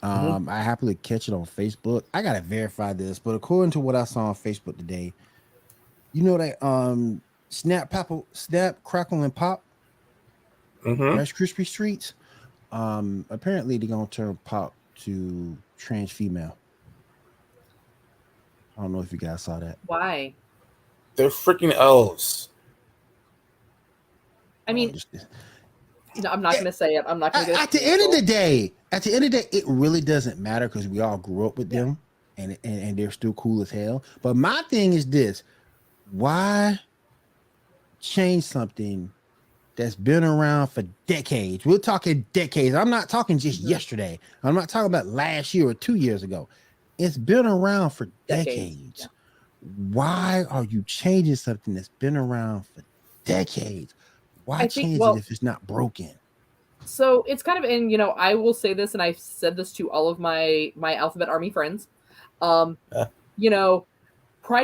I happily catch it on Facebook. I gotta verify this, but according to what I saw on Facebook today, you know that Snap, Crackle, and Pop, Rice Krispie Treats. Apparently they're gonna turn Pop to trans female. I don't know if you guys saw that.
Why?
They're freaking elves.
I mean, no, I'm not going to say it. I'm not going to get
At the end of the day, it really doesn't matter because we all grew up with them and they're still cool as hell. But my thing is this: why change something that's been around for decades? We're talking decades. I'm not talking just yesterday. I'm not talking about last year or 2 years ago. It's been around for decades.
Yeah.
Why are you changing something that's been around for decades? Why change it if it's not broken?
So it's kind of, and I will say this, and I've said this to all of my Alphabet Army friends. Pride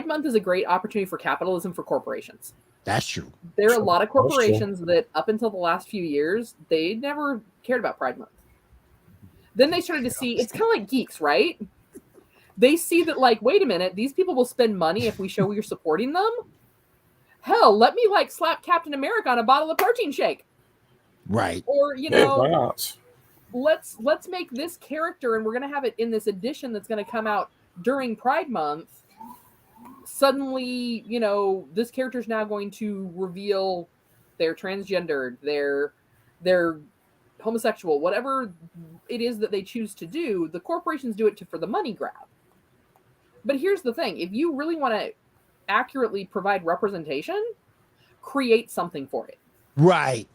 Month is a great opportunity for capitalism for corporations.
That's true.
There are a lot of corporations that up until the last few years, they never cared about Pride Month. Then they started to see, it's kind of like geeks, right? They see that, like, wait a minute, these people will spend money if we show we're supporting them. Hell, let me like slap Captain America on a bottle of protein shake.
Right.
Or, you
Yeah,
know,
why not?
let's make this character, and we're gonna have it in this edition that's gonna come out during Pride Month. Suddenly, you know, this character's now going to reveal they're transgendered, they're homosexual, whatever it is that they choose to do. The corporations do it for the money grab. But here's the thing: if you really want to accurately provide representation, create something for it.
Right.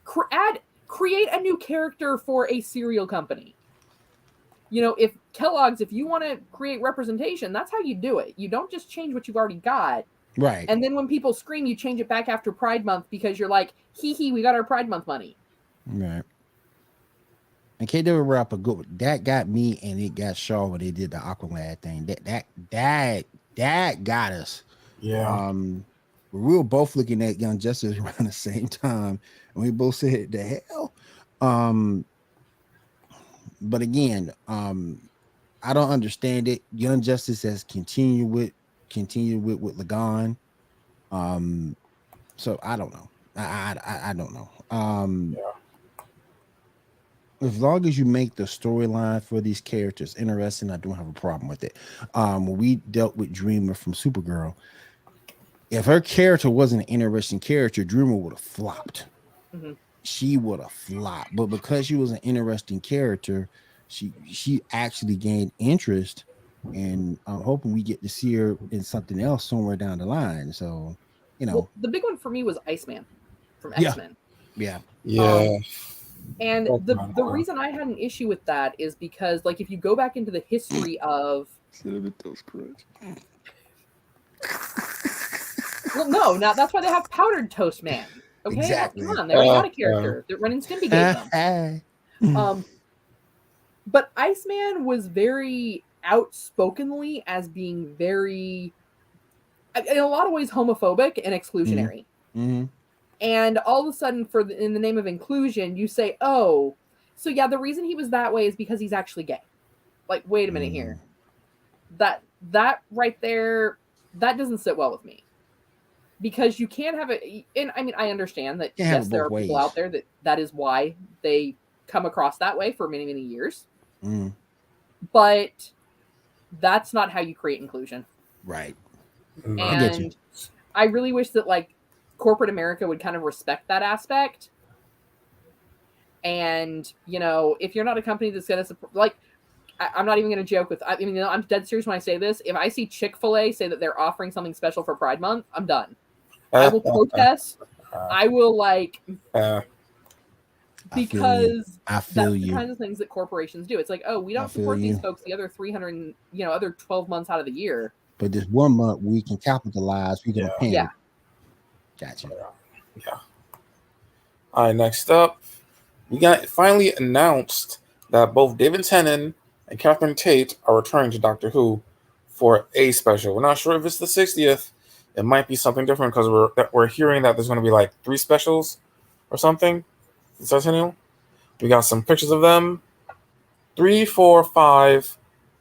Create a new character for a cereal company. You know, if Kellogg's, if you want to create representation, that's how you do it. You don't just change what you've already got.
Right.
And then when people scream, you change it back after Pride Month because you're like, hee hee, we got our Pride Month money.
Right. And KW Rapper, good. That got me, and it got Shaw when they did the Aqualad thing. That got us.
Yeah.
We were both looking at Young Justice around the same time, and we both said, "The hell." But again, I don't understand it. Young Justice has continued with Lagan. So I don't know. I don't know. As long as you make the storyline for these characters interesting, I don't have a problem with it. When we dealt with Dreamer from Supergirl, if her character wasn't an interesting character, Dreamer would have flopped.
Mm-hmm.
She would have flopped. But because she was an interesting character, she actually gained interest, and I'm hoping we get to see her in something else somewhere down the line. So, you know,
the big one for me was Iceman from X-Men.
Yeah.
And the reason I had an issue with that is because, like, if you go back into the history of well, no, now that's why they have Powdered Toast Man. Okay,
Exactly.
come on, they already got a character that Ren and Stimpy gave them. But Iceman was very outspokenly as being very, in a lot of ways, homophobic and exclusionary.
Mm-hmm.
And all of a sudden, in the name of inclusion, you say, "Oh, so yeah, the reason he was that way is because he's actually gay." Like, wait a minute here. That right there, that doesn't sit well with me. Because you can't have it, and I mean, I understand that yes, there are people out there that is why they come across that way for many, many years. But that's not how you create inclusion.
Right.
And I really wish that, like, corporate America would kind of respect that aspect. And, you know, if you're not a company that's going to support, like, I'm not even going to joke with, I mean, you know, I'm dead serious when I say this. If I see Chick-fil-A say that they're offering something special for Pride Month, I'm done. I will protest. I will, like, because
I feel
that's
you.
the kinds of things that corporations do. It's like, oh, we don't support these folks the other 300, you know, other 12 months out of the year.
But this 1 month we can capitalize. We can pay.
Yeah.
Gotcha.
Yeah. All right, next up, we got finally announced that both David Tennant and Catherine Tate are returning to Doctor Who for a special. We're not sure if it's the 60th. It might be something different because we're hearing that there's going to be like 3 specials or something. Centennial. We got some pictures of them. 3, 4, 5,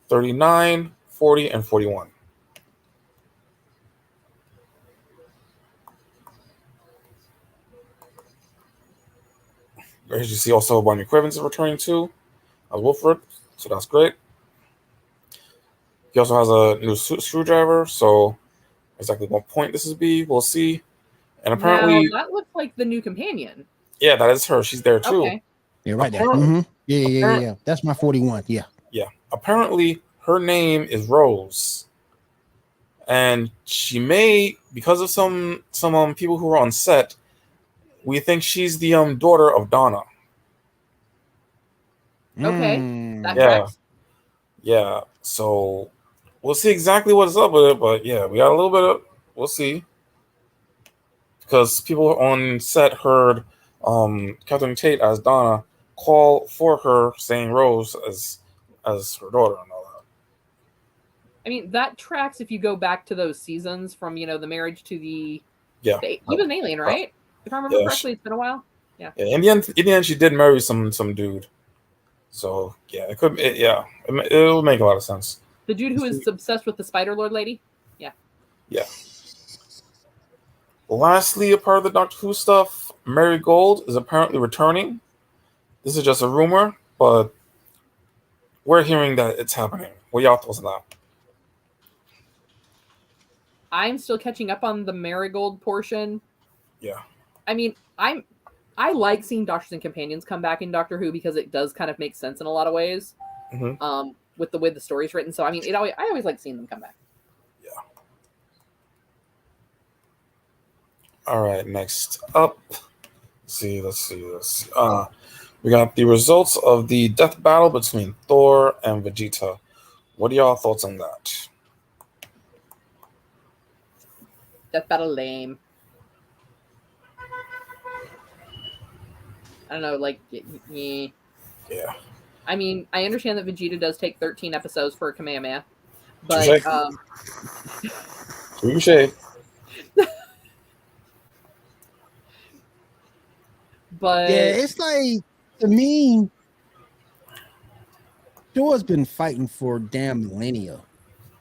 39, 40, and 41. As you see, also Bonnie Quivens is returning too, as Wilfred, so that's great. He also has a new screwdriver, so exactly what point this is be, we'll see. And apparently,
now, that looks like the new companion.
Yeah, that is her. She's there too.
Okay.
Yeah, right there. Mm-hmm. Yeah. That's my 41. Yeah.
Yeah. Apparently, her name is Rose, and she may, because of some people who are on set, we think she's the daughter of Donna.
Okay. That tracks.
Yeah. So we'll see exactly what's up with it, but yeah, we got a little bit of. We'll see, because people on set heard Catherine Tate as Donna call for her, saying Rose as her daughter and all that.
I mean, that tracks if you go back to those seasons from, you know, the marriage to the he was an alien, right? If I remember correctly, it's been a while. Yeah.
In the end, she did marry some dude. So yeah, it'll make a lot of sense.
The dude who is obsessed with the Spider Lord lady? Yeah.
Yeah. Lastly, a part of the Doctor Who stuff, Marigold is apparently returning. This is just a rumor, but we're hearing that it's happening. What y'all thoughts on that?
I'm still catching up on the Marigold portion.
Yeah.
I mean, I like seeing Doctors and Companions come back in Doctor Who because it does kind of make sense in a lot of ways. With the way the story's written. So I mean, I always like seeing them come back.
Yeah. All right, next up. Let's see. We got the results of the death battle between Thor and Vegeta. What are y'all thoughts on that?
Death battle lame. I don't know, like, yeah.
Yeah.
I mean, I understand that Vegeta does take 13 episodes for a Kamehameha, but
Touché.
But
yeah, it's like, to me, Thor's been fighting for damn millennia.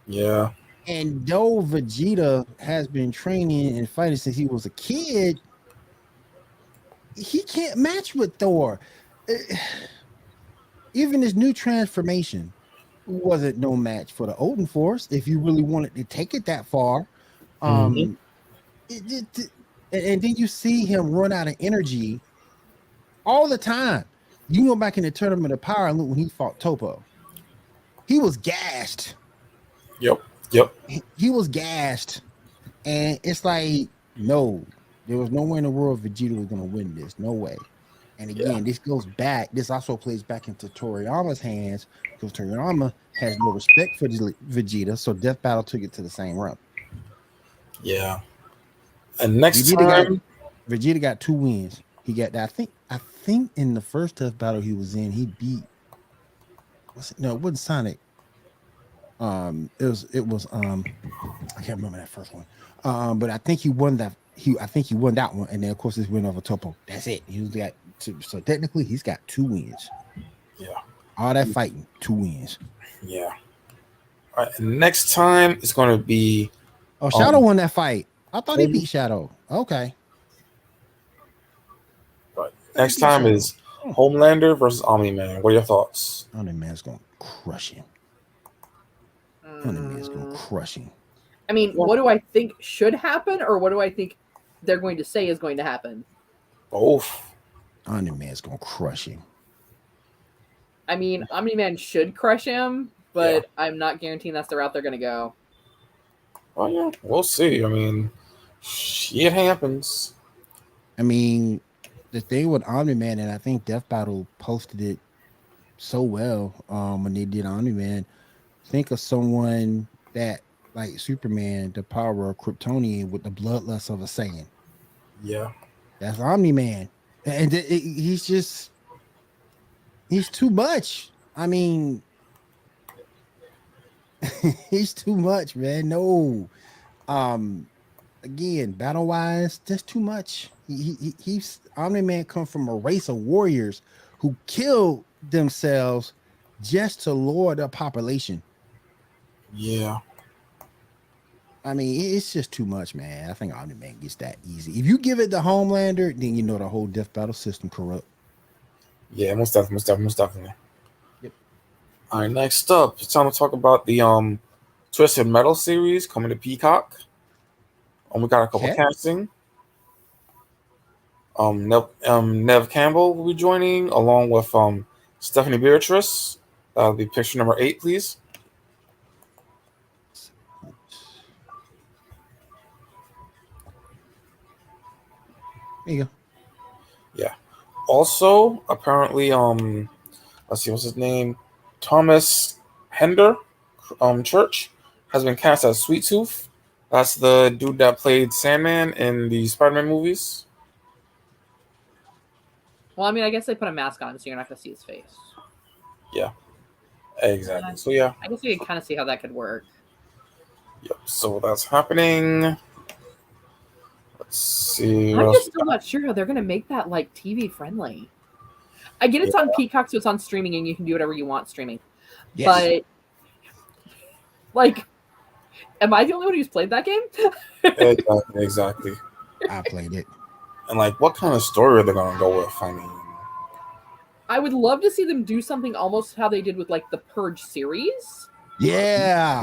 Yeah.
And though Vegeta has been training and fighting since he was a kid, he can't match with Thor. Even his new transformation wasn't no match for the Odin Force if you really wanted to take it that far. And then you see him run out of energy all the time. You go back in the Tournament of Power and look when he fought Topo. He was gassed.
Yep.
He was gassed. And it's like, no, there was nowhere in the world Vegeta was going to win this. No way. And again, this also plays back into Toriyama's hands because Toriyama has no respect for Vegeta. So Death Battle took it to the same round.
Yeah. And next time,
Vegeta got 2 wins. He got that. I think in the first Death Battle he was in, he beat. No, it wasn't Sonic. It was I can't remember that first one. But I think he won that. I think he won that one, and then of course his win over Topo. That's it. So technically he's got 2 wins.
Yeah.
All that fighting, 2 wins.
Yeah. All right. And next time it's going to be.
Oh, Shadow won that fight. I thought he beat Shadow. Okay.
Right. Next time is Homelander versus Omni-Man. What are your thoughts?
Omni-Man's gonna crush him. Omni-Man's gonna crush him.
I mean, what do I think should happen, or what do I think they're going to say is going to happen?
Both.
Omni-Man's gonna crush him.
I mean, Omni-Man should crush him, but I'm not guaranteeing that's the route they're going to go.
Oh, yeah. We'll see. I mean, shit happens.
I mean, the thing with Omni-Man, and I think Death Battle posted it so well when they did Omni-Man, think of someone that, like Superman, the power of Kryptonian with the bloodlust of a Saiyan.
Yeah.
That's Omni-Man. And he's too much. I mean, he's too much, man. No. Again, battle-wise, just too much. He's Omni-Man come from a race of warriors who killed themselves just to lower their population.
Yeah.
I mean, it's just too much, man. I think Omni-Man gets that easy. If you give it to Homelander, then you know the whole Death Battle system corrupt.
Yeah, most definitely.
Yep.
All right, next up, it's time to talk about the Twisted Metal series coming to Peacock. We got a couple casting. Nev Campbell will be joining along with Stephanie Beatrice. That'll be picture number 8, please.
There you go.
Yeah. Also, apparently, let's see, what's his name? Thomas Hender, Church, has been cast as Sweet Tooth. That's the dude that played Sandman in the Spider-Man movies.
Well, I mean, I guess they put a mask on him, so you're not going to see his face.
Yeah, exactly. So, yeah.
I guess we can kind of see how that could work.
Yep, so that's happening. Let's see.
I'm just still not sure how they're going to make that, like, TV friendly. I get it's on Peacock, so it's on streaming, and you can do whatever you want streaming.
Yes.
Like, am I the only one who's played that game?
Exactly.
I played it.
And like, what kind of story are they gonna go with? I mean,
I would love to see them do something almost how they did with like the Purge series.
Yeah.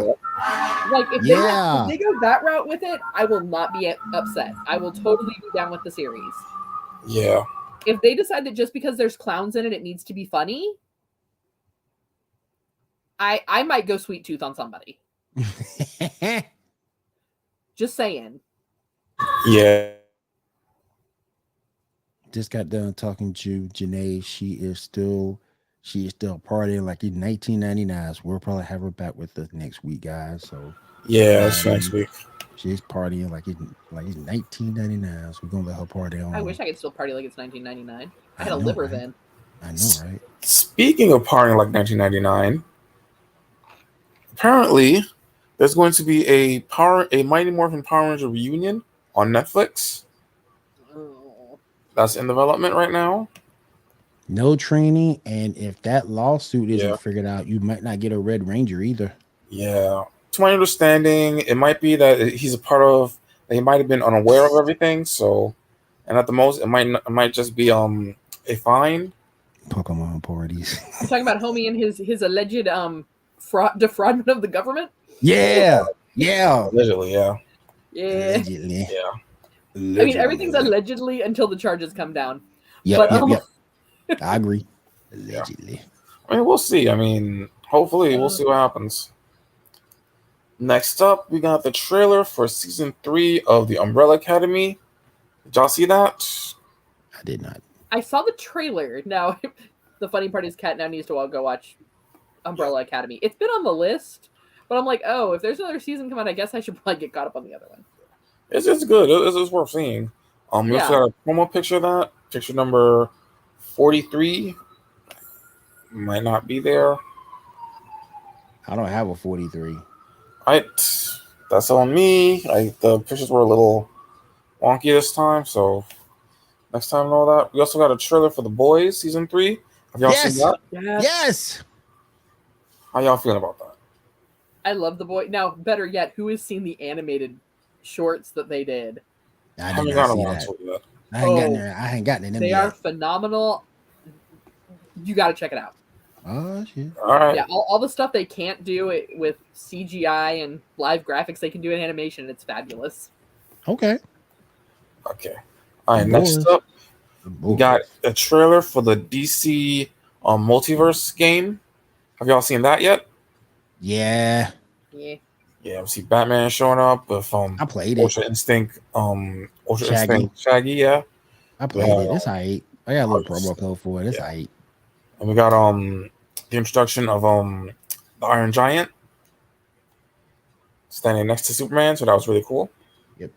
Like if they go that route with it, I will not be upset. I will totally be down with the series.
yeah.
If they decide that just because there's clowns in it, it needs to be funny, I might go Sweet Tooth on somebody. Just saying.
Yeah. Just got done talking to Janae. She is still partying like in 1999. So we'll probably have her back with us next week, guys. So
yeah, it's next week.
She's partying like it's 1999. So we're gonna let her party on.
I wish I could still party like it's 1999. I had a liver
right?
then.
I know, right?
Speaking of partying like 1999, apparently there's going to be a Mighty Morphin Power Ranger reunion on Netflix.
Oh.
That's in development right now.
No training, and if that lawsuit isn't figured out, you might not get a Red Ranger either.
Yeah. To my understanding, it might be that he's a part of. He might have been unaware of everything. So, and at the most, it might just be a fine.
Pokemon parties.
You're talking about Homie and his alleged defraudment of the government?
Yeah.
Allegedly, yeah.
Yeah.
Allegedly.
Yeah.
I mean, everything's allegedly until the charges come down.
Yep. I agree. Allegedly.
Yeah. I mean, we'll see. I mean, hopefully, we'll see what happens. Next up, we got the trailer for season 3 of the Umbrella Academy. Did y'all see that?
I did not.
I saw the trailer. Now, the funny part is Kat now needs to go watch Umbrella Academy. It's been on the list, but I'm like, oh, if there's another season coming, I guess I should probably get caught up on the other one.
It's good. It's worth seeing. We also got a promo picture of that. Picture number 43 might not be there.
I don't have a 43.
That's on me. The pictures were a little wonky this time, so next time know that. We also got a trailer for The Boys season 3. Have y'all seen that?
Yes.
How y'all feeling about that?
I love The Boys. Now, better yet, who has seen the animated shorts that they did?
I haven't gotten that. I ain't gotten it.
They are phenomenal. You got to check it out.
Oh shit!
All right.
Yeah, all the stuff they can't do with CGI and live graphics, they can do in animation. It's fabulous.
Okay.
All right. Next up, we got a trailer for the DC multiverse game. Have y'all seen that yet?
Yeah.
We see Batman showing up with
I played
Ultra Instinct, Shaggy. Yeah.
I played it. It's alright. I got a little promo code for it. It's alright.
And we got the introduction of the Iron Giant standing next to Superman, so that was really cool.
Yep.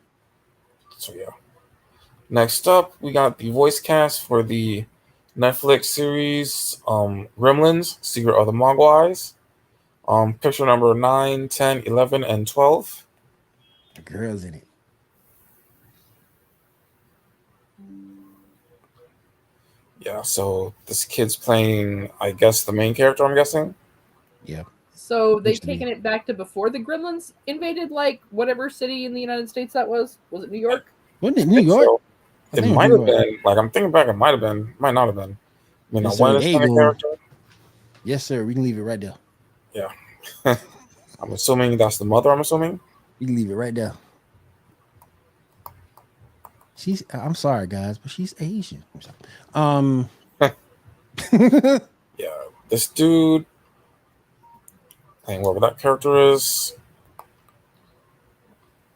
So yeah. Next up, we got the voice cast for the Netflix series Gremlins, Secret of the Mogwais. Picture number 9, 10, 11, and 12.
The girls in it.
Yeah, so this kid's playing, I guess, the main character, I'm guessing.
Yeah.
So they've taken it back to before the Gremlins invaded, like, whatever city in the United States that was. Was it New York?
Wasn't it New York?
So. It might have been. Like, I'm thinking back, it might have been. Might not have been. I mean, character.
Yes, sir. We can leave it right there.
Yeah. I'm assuming that's the mother, I'm assuming.
You can leave it right there. I'm sorry, guys, but she's Asian.
Yeah, this dude. I think whatever that character is.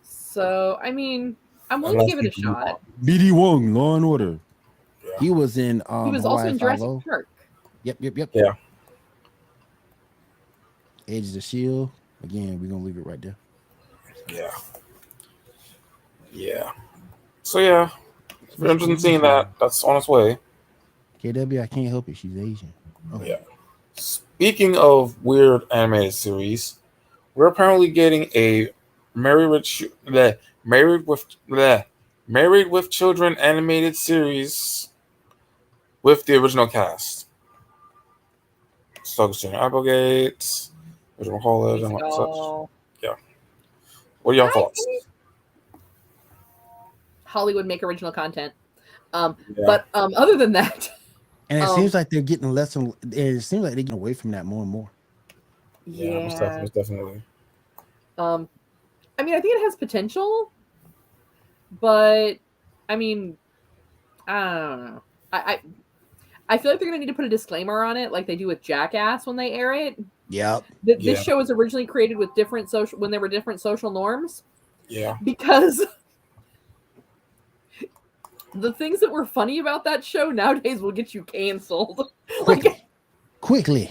So, I mean, I'm willing to give it a shot.
BD Wong, Law and Order. Yeah. He was in.
He was also in Jurassic Park.
Yep.
Yeah.
Edge of the Shield. Again, we're gonna leave it right there.
Yeah. So yeah, if you're interested in seeing that, that's on its way.
KW, I can't help it. She's Asian.
Okay. Yeah. Speaking of weird animated series, we're apparently getting a Married with Children animated series with the original cast. So Christina Applegate, what you call it, and
Basic
such.
all.
Yeah. What are your
I
thoughts?
think Hollywood make original content.
Yeah.
But other than that,
And it seems like they're getting less and it seems like they're getting away from that more and more.
Yeah, most definitely.
I mean, I think it has potential, but I mean, I don't know. I feel like they're gonna need to put a disclaimer on it, like they do with Jackass when they air it.
Yep.
This show was originally created with different social when there were different social norms.
Yeah.
Because the things that were funny about that show nowadays will get you canceled.
Quickly.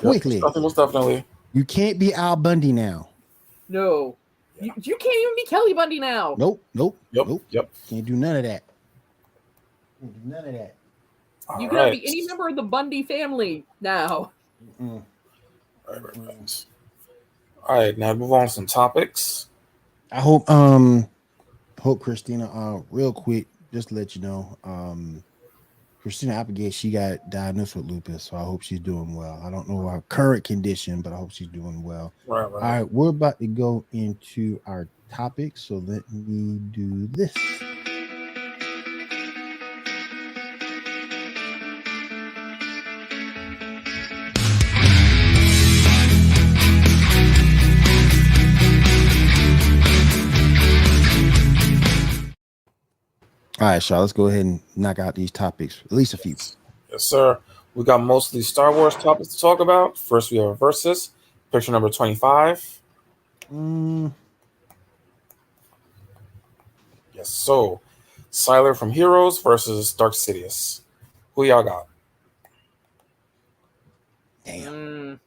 Yep, most definitely.
You can't be Al Bundy now.
No. You can't even be Kelly Bundy now.
Nope.
Yep.
Can't do none of that. None of that.
You cannot be any member of the Bundy family now.
Mm.
All right, now move on to some topics.
I hope Christina, real quick, just to let you know, Christina Applegate, she got diagnosed with lupus, so I hope she's doing well. I don't know her current condition, but I hope she's doing well.
Right.
All right, we're about to go into our topics, so let me do this. All right, Shaw, let's go ahead and knock out these topics, at least a few.
Yes, sir. We got mostly Star Wars topics to talk about. First, we have a versus. Picture number 25. Yes, so Siler from Heroes versus Dark Sidious. Who y'all got?
Damn.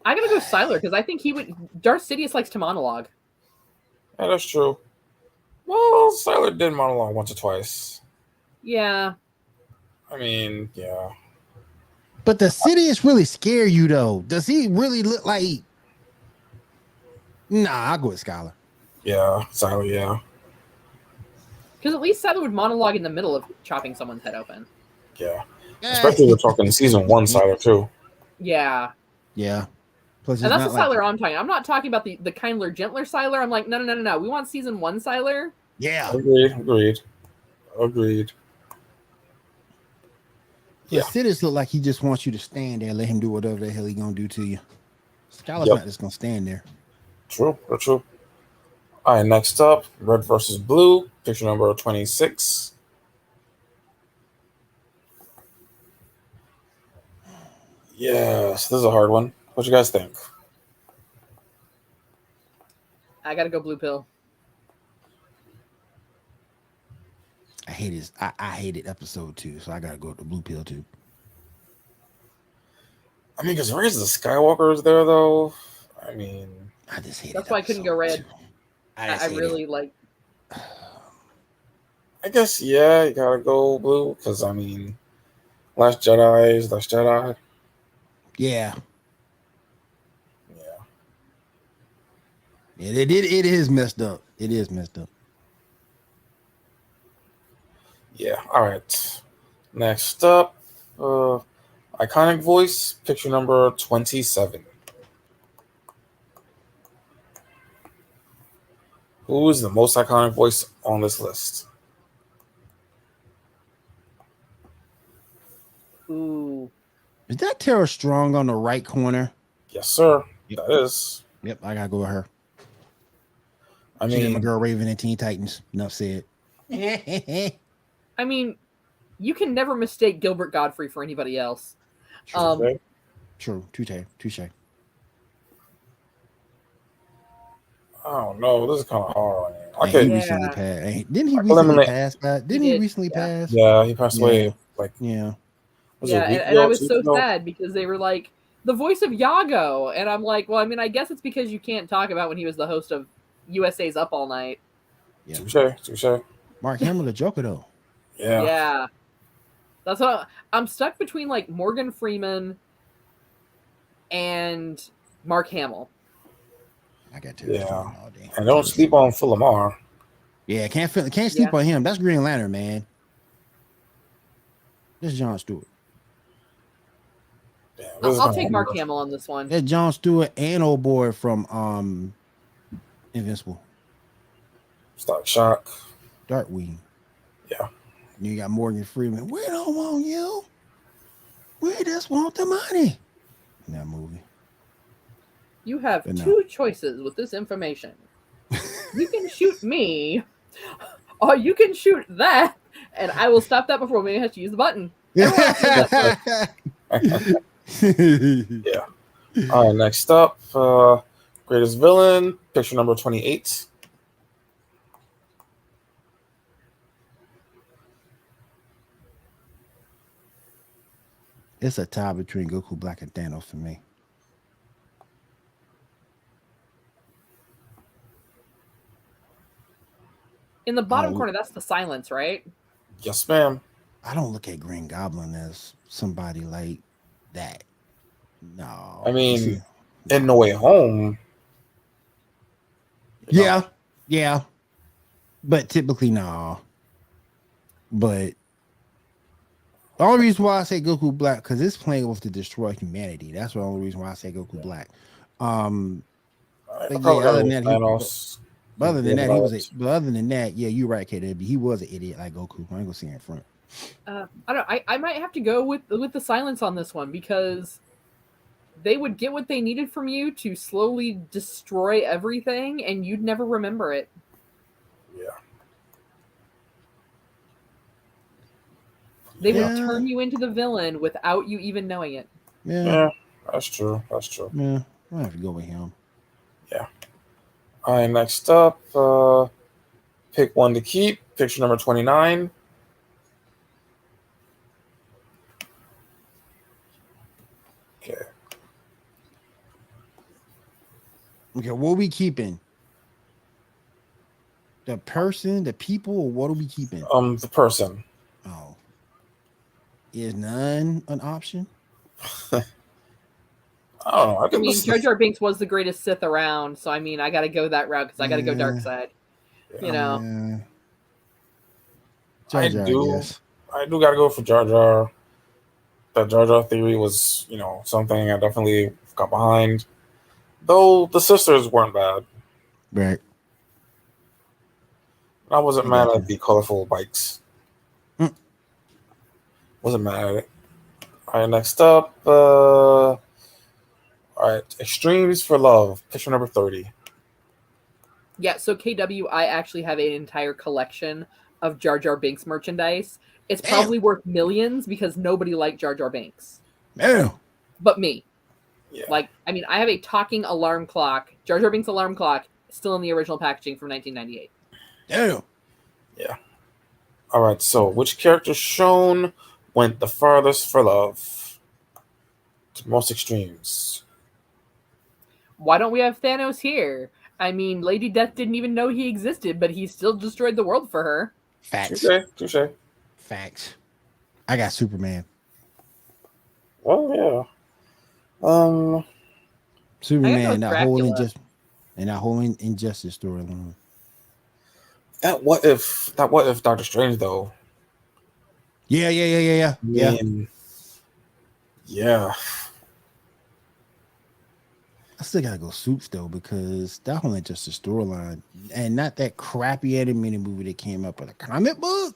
I'm gonna go Siler because I think he would. Darth Sidious likes to monologue.
Yeah, that's true. Well, Siler did monologue once or twice.
Yeah.
I mean, yeah.
But does Sidious really scare you though? Does he really look like? Nah, I'll go with Skylar.
Yeah, Siler, yeah.
Because at least Siler would monologue in the middle of chopping someone's head open.
Yeah. Especially we're talking season 1 Siler too.
Yeah.
Yeah. Plus,
and that's the Siler I'm talking. I'm not talking about the kindler, gentler Siler. I'm like, no. We want season 1 Siler.
Yeah.
Agreed.
Yeah. Sidious look like he just wants you to stand there and let him do whatever the hell he gonna do to you. Skylar's not just gonna stand there.
True. All right, next up, red versus blue. Picture number 26. Yes, this is a hard one. What you guys think?
I gotta go blue pill.
I hated episode 2, so I gotta go with the blue pill too.
I mean, because Rise of the Skywalker is there, though. I mean,
I just hate.
That's why I couldn't go red.
2.
I really like.
I guess yeah, you gotta go blue because I mean, Last Jedi is Last Jedi.
Yeah. It is messed up. It is messed up.
Yeah. All right. Next up, iconic voice. Picture number 27. Who is the most iconic voice on this list?
Ooh.
Is that Tara Strong on the right corner?
Yes, sir. That is.
Yep, I gotta go with her.
I
She's
mean,
my girl Raven and Teen Titans. Enough said.
I mean, you can never mistake Gilbert Godfrey for anybody else.
True. Touche.
I don't know. This is kind of hard.
He recently passed. Didn't he recently pass? Didn't he recently pass?
Yeah, he passed away.
And I was so sad because they were like the voice of Yago, and I'm like, well, I mean, I guess it's because you can't talk about when he was the host of USA's Up All Night.
Yeah.
Touche.
Mark Hamill, the Joker, though.
Yeah. That's what I'm stuck between, like Morgan Freeman and Mark Hamill.
I got to. All day.
And don't sleep on Philomar.
Yeah, can't sleep on him. That's Green Lantern, man. This is Jon Stewart.
Damn, this is
I'll
kinda
take Mark
hard.
Hamill on this one.
That Jon Stewart and old boy from Invincible,
Stock Shock.
Darkwing.
Yeah.
You got Morgan Freeman. We don't want you. We just want the money. In that movie.
You have
But no.
two choices with this information. You can shoot me, or you can shoot that, and I will stop that before we have to use the button. Everyone else does that first.
Yeah. All right, next up, greatest villain, picture number 28.
It's a tie between Goku Black and Thanos for me.
In the bottom
Oh.
corner, that's the silence, right?
Yes, ma'am.
I don't look at Green Goblin as somebody like that. No.
I mean, in No Way Home. you know,
Yeah. But typically, no. But the only reason why I say Goku Black, because it's playing with to destroy humanity. That's the only reason why I say Goku Black.
I
But
probably
yeah, other
gotta
than
go
that,
Thanos.
But other than
Yeah,
that, he was.
right.
But other than that, yeah, you're right, KW. He was an idiot like Goku. I ain't gonna see it in front.
I don't. I might have to go with the silence on this one because they would get what they needed from you to slowly destroy everything, and you'd never remember it.
Yeah.
They
Yeah.
would turn you into the villain without you even knowing it.
Yeah,
Yeah, that's true. That's true.
yeah. I have to go with him.
All right, next up, pick one to keep. Picture number 29. Okay.
Okay, what are we keeping? The person, the people, or what are we keeping?
The person.
Oh, is none an option?
I don't know. I
I
think
mean,
this
Jar
is,
Jar Binks was the greatest Sith around, so I mean, I got to go that route because I got to go dark side. You know,
Jar Jar, I guess.
I do gotta go for Jar Jar. The Jar Jar theory was, something I definitely got behind. Though the sisters weren't bad.
Right.
I wasn't
I
mad
got
at
you.
the colorful bikes. Wasn't mad at it. All right, next up. All right, Extremes for Love. Picture number 30.
yeah. So KW, I actually have an entire collection of Jar Jar Binks merchandise. It's
Damn.
probably worth millions because nobody liked Jar Jar Binks,
Damn.
but me.
Yeah.
Like, I mean, I have a talking alarm clock, Jar Jar Binks alarm clock, still in the original packaging from 1998.
Damn.
All right, so which character shown went the farthest for love? To most extremes.
Why don't we have Thanos here? I mean, Lady Death didn't even know he existed, but he still destroyed the world for her.
Facts.
Touche.
Facts. I got Superman.
Well, yeah.
Superman,
go
that whole
Dracula.
injustice storyline.
That what if Doctor Strange though?
Yeah.
I mean, yeah.
I still gotta go Supes though because that whole injustice storyline and not that crappy animated movie that came up with a comic book.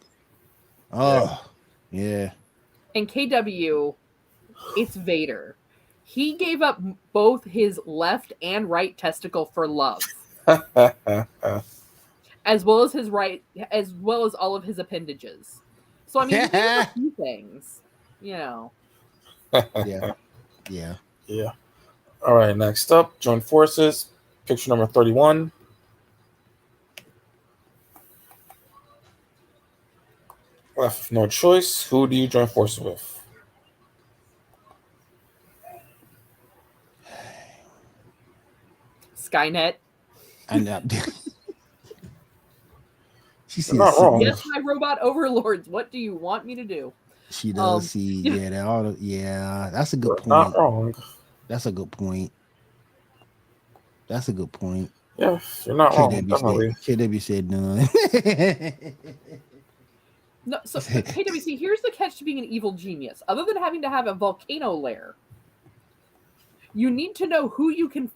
Oh, yeah.
And KW, it's Vader. He gave up both his left and right testicle for love, as well as all of his appendages. So I mean, he gave up a few things,
Yeah.
Yeah. All right, next up, join forces. Picture number 31. Left with no choice. Who do you join forces with?
Skynet.
And she
You're not
said,
wrong.
Yes, my robot overlords. What do you want me to do?
She does see, that's a good
You're
point.
not wrong.
That's a good point.
Yeah, you're not wrong. Definitely.
KW said none.
No, so KWC, here's the catch to being an evil genius. Other than having to have a volcano lair, You need to know who you can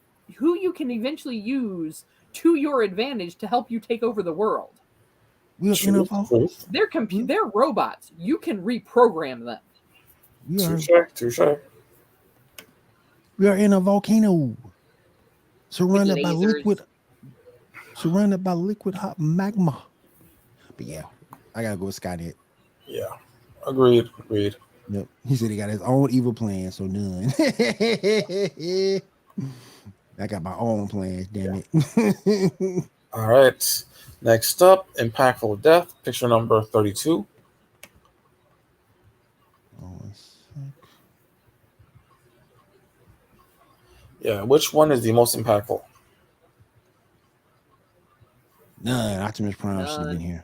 eventually use to your advantage to help you take over the world. They're robots. You can reprogram them.
Touche.
We are in a volcano, surrounded by liquid hot magma. But yeah, I gotta go with Skynet.
Yeah, agreed.
Yep. He said he got his own evil plan, so none. I got my own plans, damn it.
All right. Next up, Impactful Death, picture number 32. Yeah, which one is the most impactful?
None. Optimus Prime should have been here.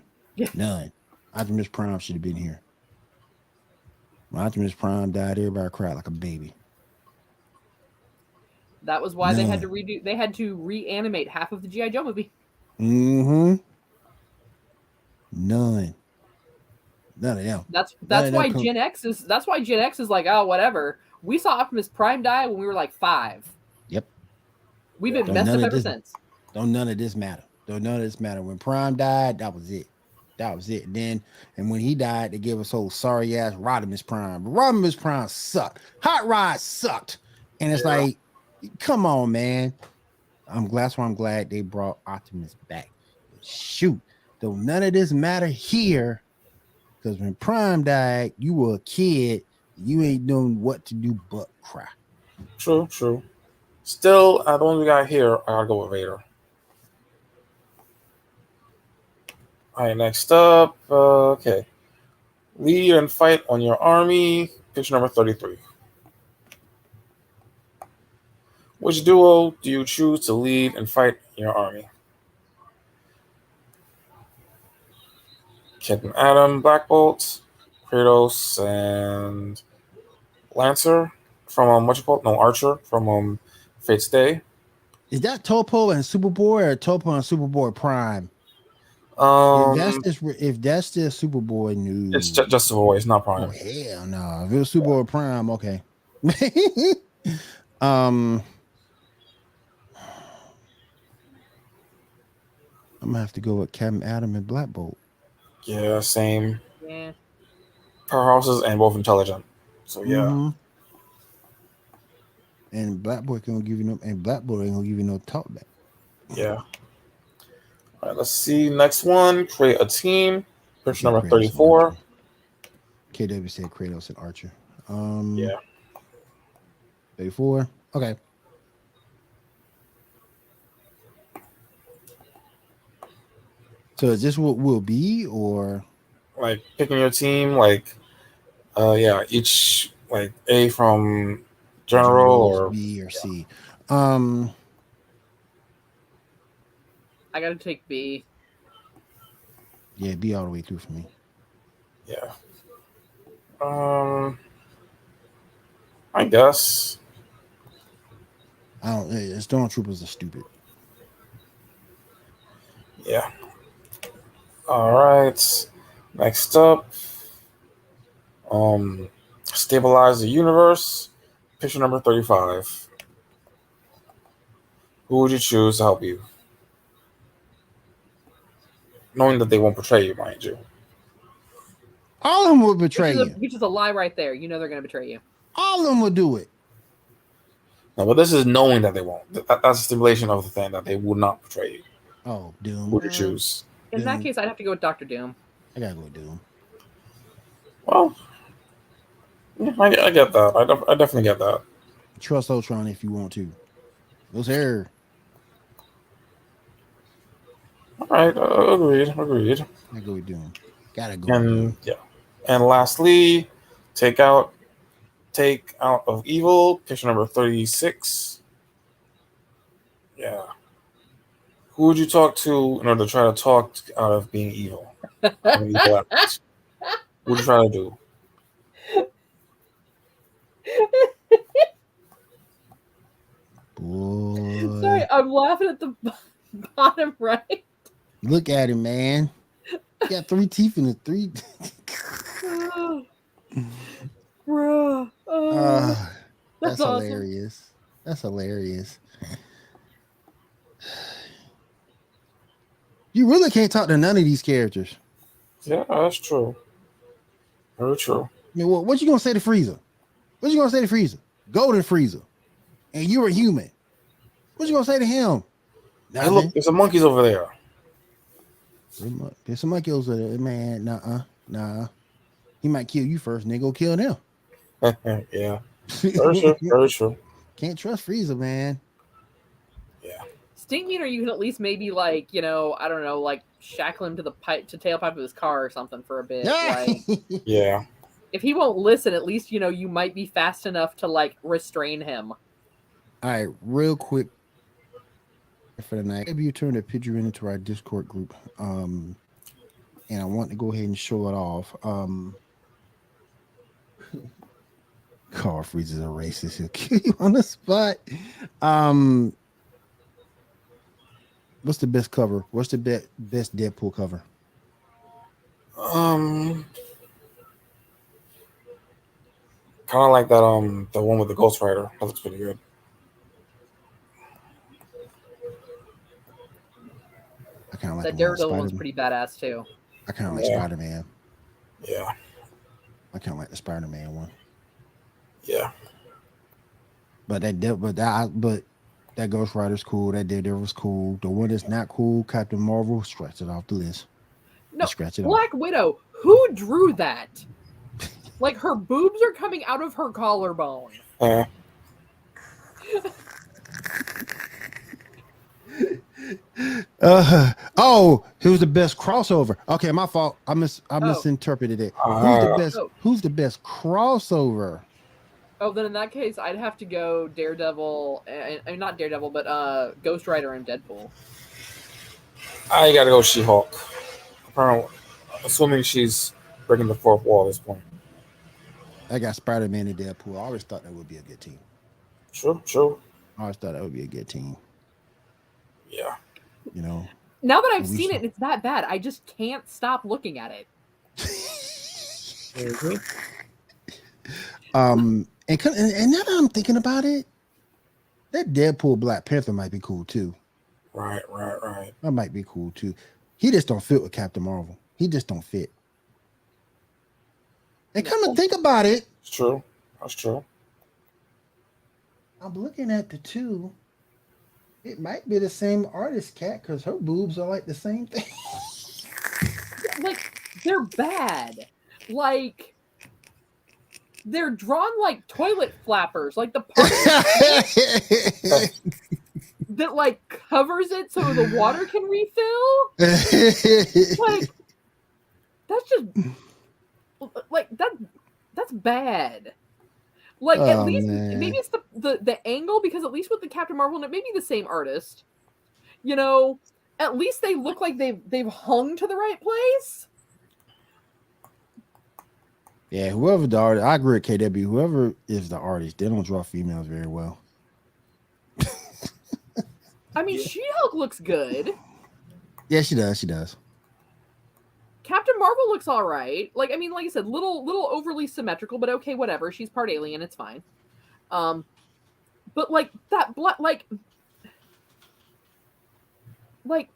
None. Optimus Prime should have been here. When Optimus Prime died, everybody cried like a baby.
That was why they had to reanimate half of the G.I. Joe movie.
Mm-hmm. None of them.
That's why Gen X is like, oh, whatever. We saw Optimus Prime die when we were like 5.
Yep.
We've been messed up ever since.
Don't none of this matter. When Prime died, that was it. And when he died, they gave us whole sorry ass Rodimus Prime. Rodimus Prime sucked. Hot Rod sucked. And it's like, come on, man. I'm glad they brought Optimus back. Shoot. Though none of this matter here. Because when Prime died, you were a kid. You ain't knowing what to do but cry.
True. Still, the one we got here, I gotta go with Vader. All right, next up, okay. Lead and fight on your army, picture number 33. Which duo do you choose to lead and fight your army? Captain Adam, Black Bolt, Kratos, and Lancer from Archer from Fate's Day.
Is that Topo and Superboy or Topo and Superboy Prime? If that's the Superboy news,
it's just Superboy. It's not Prime.
Oh hell no! If it was Superboy Prime, okay. I'm gonna have to go with Captain Adam and Black Bolt.
Yeah, same.
Yeah.
Powerhouses and both intelligent. So yeah.
Mm-hmm. And Black Boy ain't gonna give you no talk back.
Yeah. All right, let's see. Next one, create a team. Picture number 34.
KW said Kratos and Archer.
Yeah.
34. Okay. So is this what will be, or
like picking your team? Each like A from general or
B or C.
I gotta take B.
Yeah, B all the way through for me.
Yeah. I guess.
Stormtroopers are stupid.
Yeah. All right. Next up, stabilize the universe. Picture number 35. Who would you choose to help you? Knowing that they won't betray you, mind you.
All of them will betray you.
Which is a lie right there. You know they're going to betray you.
All of them will do it.
No, but this is knowing that they won't. That's a stipulation of the thing that they will not betray you.
Oh, Doom.
Who would you choose?
In that case, I'd have to go with Dr. Doom.
I gotta go with Doom.
Well, yeah, I get that. I definitely get that.
Trust Ultron if you want to. Those hair.
All right, agreed.
I go with Doom. Gotta go.
And yeah, and lastly, take out of evil. Picture number 36. Yeah. Who would you talk to in order to try to talk out of being evil? What would you try to do?
Boy.
Sorry, I'm laughing at the bottom right.
Look at him, man. He got 3 teeth in the 3.
Bro.
That's
awesome.
hilarious. That's hilarious. You really can't talk to none of these characters.
Yeah, that's true. Very true.
I mean, what you gonna say to Frieza? What you gonna say to Frieza? Golden Frieza, and you're a human. What you gonna say to him?
Hey, look, there's some monkeys over there.
There's some monkeys over there, man. Nah. He might kill you first, and then go kill them.
Yeah, very true. Very true.
Can't trust Frieza, man.
Yeah.
Stinky, or you can at least maybe like, I don't know, like shackle him to the tailpipe of his car or something for a bit. Like,
Yeah.
if he won't listen, at least you might be fast enough to like restrain him.
All right, real quick for the night. Maybe you turn the picture into our Discord group. And I want to go ahead and show it off. Carl Freeze is a racist. He'll kill you on the spot. What's the best cover? What's the best Deadpool cover?
Kind of like that. The one with the Ghost Rider. That looks pretty good.
I kind of like
That Daredevil one's pretty badass too.
I kind of like Spider-Man.
Yeah.
I kind of like the Spider-Man one.
Yeah.
But that Ghost Rider's cool. That Daredevil's cool. The one that's not cool, Captain Marvel, scratch it off the list.
No,
scratch it
Black Widow. Who drew that? Like her boobs are coming out of her collarbone.
Who's the best crossover? Okay, my fault. I misinterpreted it. Who's the best crossover?
Oh, then in that case, I'd have to go Daredevil. I mean, not Daredevil, but Ghost Rider and Deadpool.
I gotta go She-Hulk. Apparently, assuming she's breaking the fourth wall at this point.
I got Spider-Man and Deadpool. I always thought that would be a good team.
Sure.
I always thought that would be a good team.
Yeah.
Now that I've seen it, it's that bad. I just can't stop looking at it.
And now that I'm thinking about it, that Deadpool Black Panther might be cool too.
Right.
That might be cool too. He just don't fit with Captain Marvel. He just don't fit. And come to think about it,
it's true. That's true.
I'm looking at the two. It might be the same artist, Cat, because her boobs are like the same thing.
Like, they're bad. Like, they're drawn like toilet flappers. Like, the part that, like, covers it so the water can refill. Like, that's just... Like, that's bad. Like, at least maybe it's the angle, because at least with the Captain Marvel, it may be the same artist. At least they look like they've hung to the right place.
Yeah, whoever the artist, I agree with KW. Whoever is the artist, they don't draw females very well.
I mean, She-Hulk looks good.
Yeah, she does.
Captain Marvel looks all right. Like, I mean, like I said, little overly symmetrical, but okay, whatever. She's part alien, it's fine. But like that, like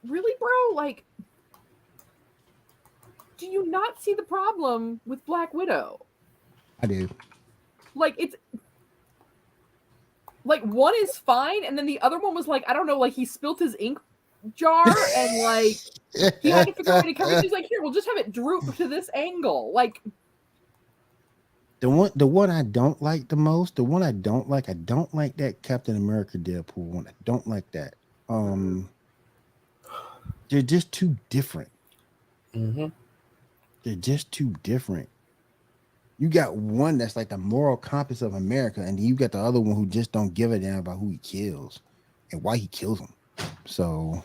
really, bro? Like, do you not see the problem with Black Widow?
I do.
Like, it's like one is fine, and then the other one was like, I don't know, like he spilt his ink jar and like he had to figure out how to cover it. He's like, here, we'll just have it droop to this angle. Like,
the one I don't like the most, I don't like that Captain America Deadpool one. I don't like that. They're just too different.
Mm-hmm.
They're just too different. You got one that's like the moral compass of America, and you got the other one who just don't give a damn about who he kills and why he kills them. So,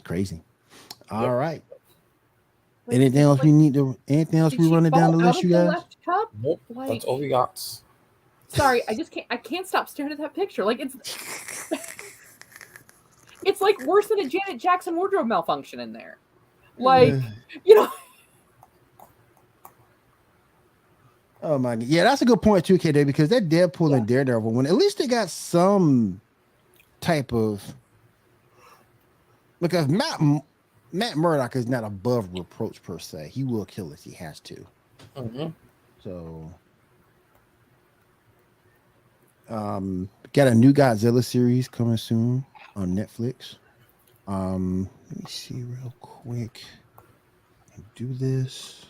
crazy. All right.
like
Anything else we need to? Anything else
did
we
she
running down the
fall out
list,
of
you
the
guys?
left cup?
Nope.
Like,
That's all we got.
sorry, I can't stop staring at that picture. Like, it's like worse than a Janet Jackson wardrobe malfunction in there. Like,
Oh my god, yeah, that's a good point too, KD, because that Deadpool and Daredevil one, at least they got some type of, because Matt Murdock is not above reproach per se. He will kill if he has to.
Mm-hmm.
So, got a new Godzilla series coming soon on Netflix. Let me see real quick. Do this.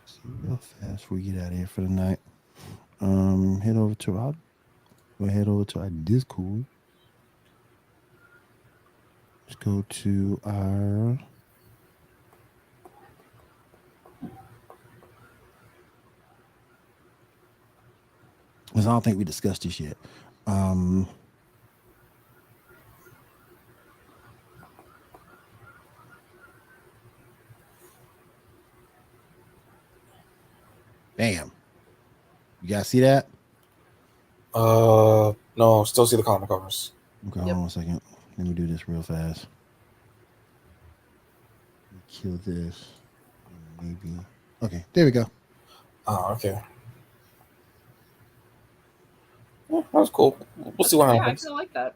See real fast before we get out of here for the night. Head over to our Discord. Let's go to our because I don't think we discussed this yet. Bam. You guys see that?
No, still see the comic covers.
Okay, hold on a second. Let me do this real fast. Kill this. Maybe. Okay, there we go.
Oh, okay. Yeah, that was cool. We'll see what
I
happens.
kind of like that.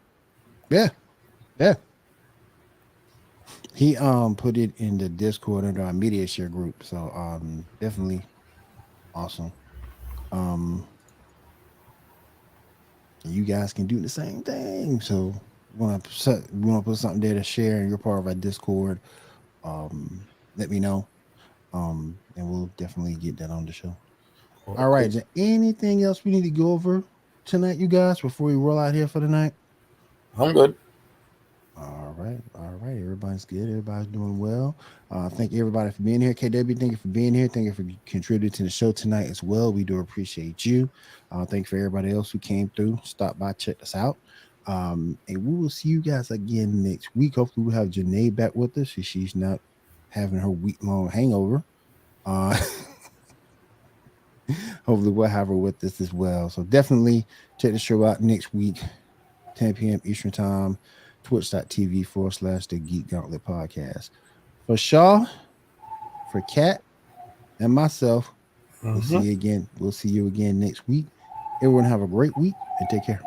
Yeah. He put it in the Discord under our media share group. So definitely awesome. You guys can do the same thing. So we want to put something there to share, and you're part of our Discord. Let me know. And we'll definitely get that on the show.
Cool.
All right. Is there anything else we need to go over tonight, you guys, before we roll out here for the night?
I'm good.
All right. Everybody's good. Everybody's doing well. Thank you, everybody, for being here. KW, thank you for being here. Thank you for contributing to the show tonight as well. We do appreciate you. Thank you for everybody else who came through, stopped by, checked us out. And we will see you guys again next week. Hopefully, we'll have Janae back with us if she's not having her week-long hangover. Hopefully, we'll have her with us as well. So definitely check the show out next week, 10 p.m. Eastern Time. Twitch.tv/the Geek Gauntlet Podcast. For Shaw, for Kat, and myself, we'll see you again. We'll see you again next week. Everyone have a great week and take care.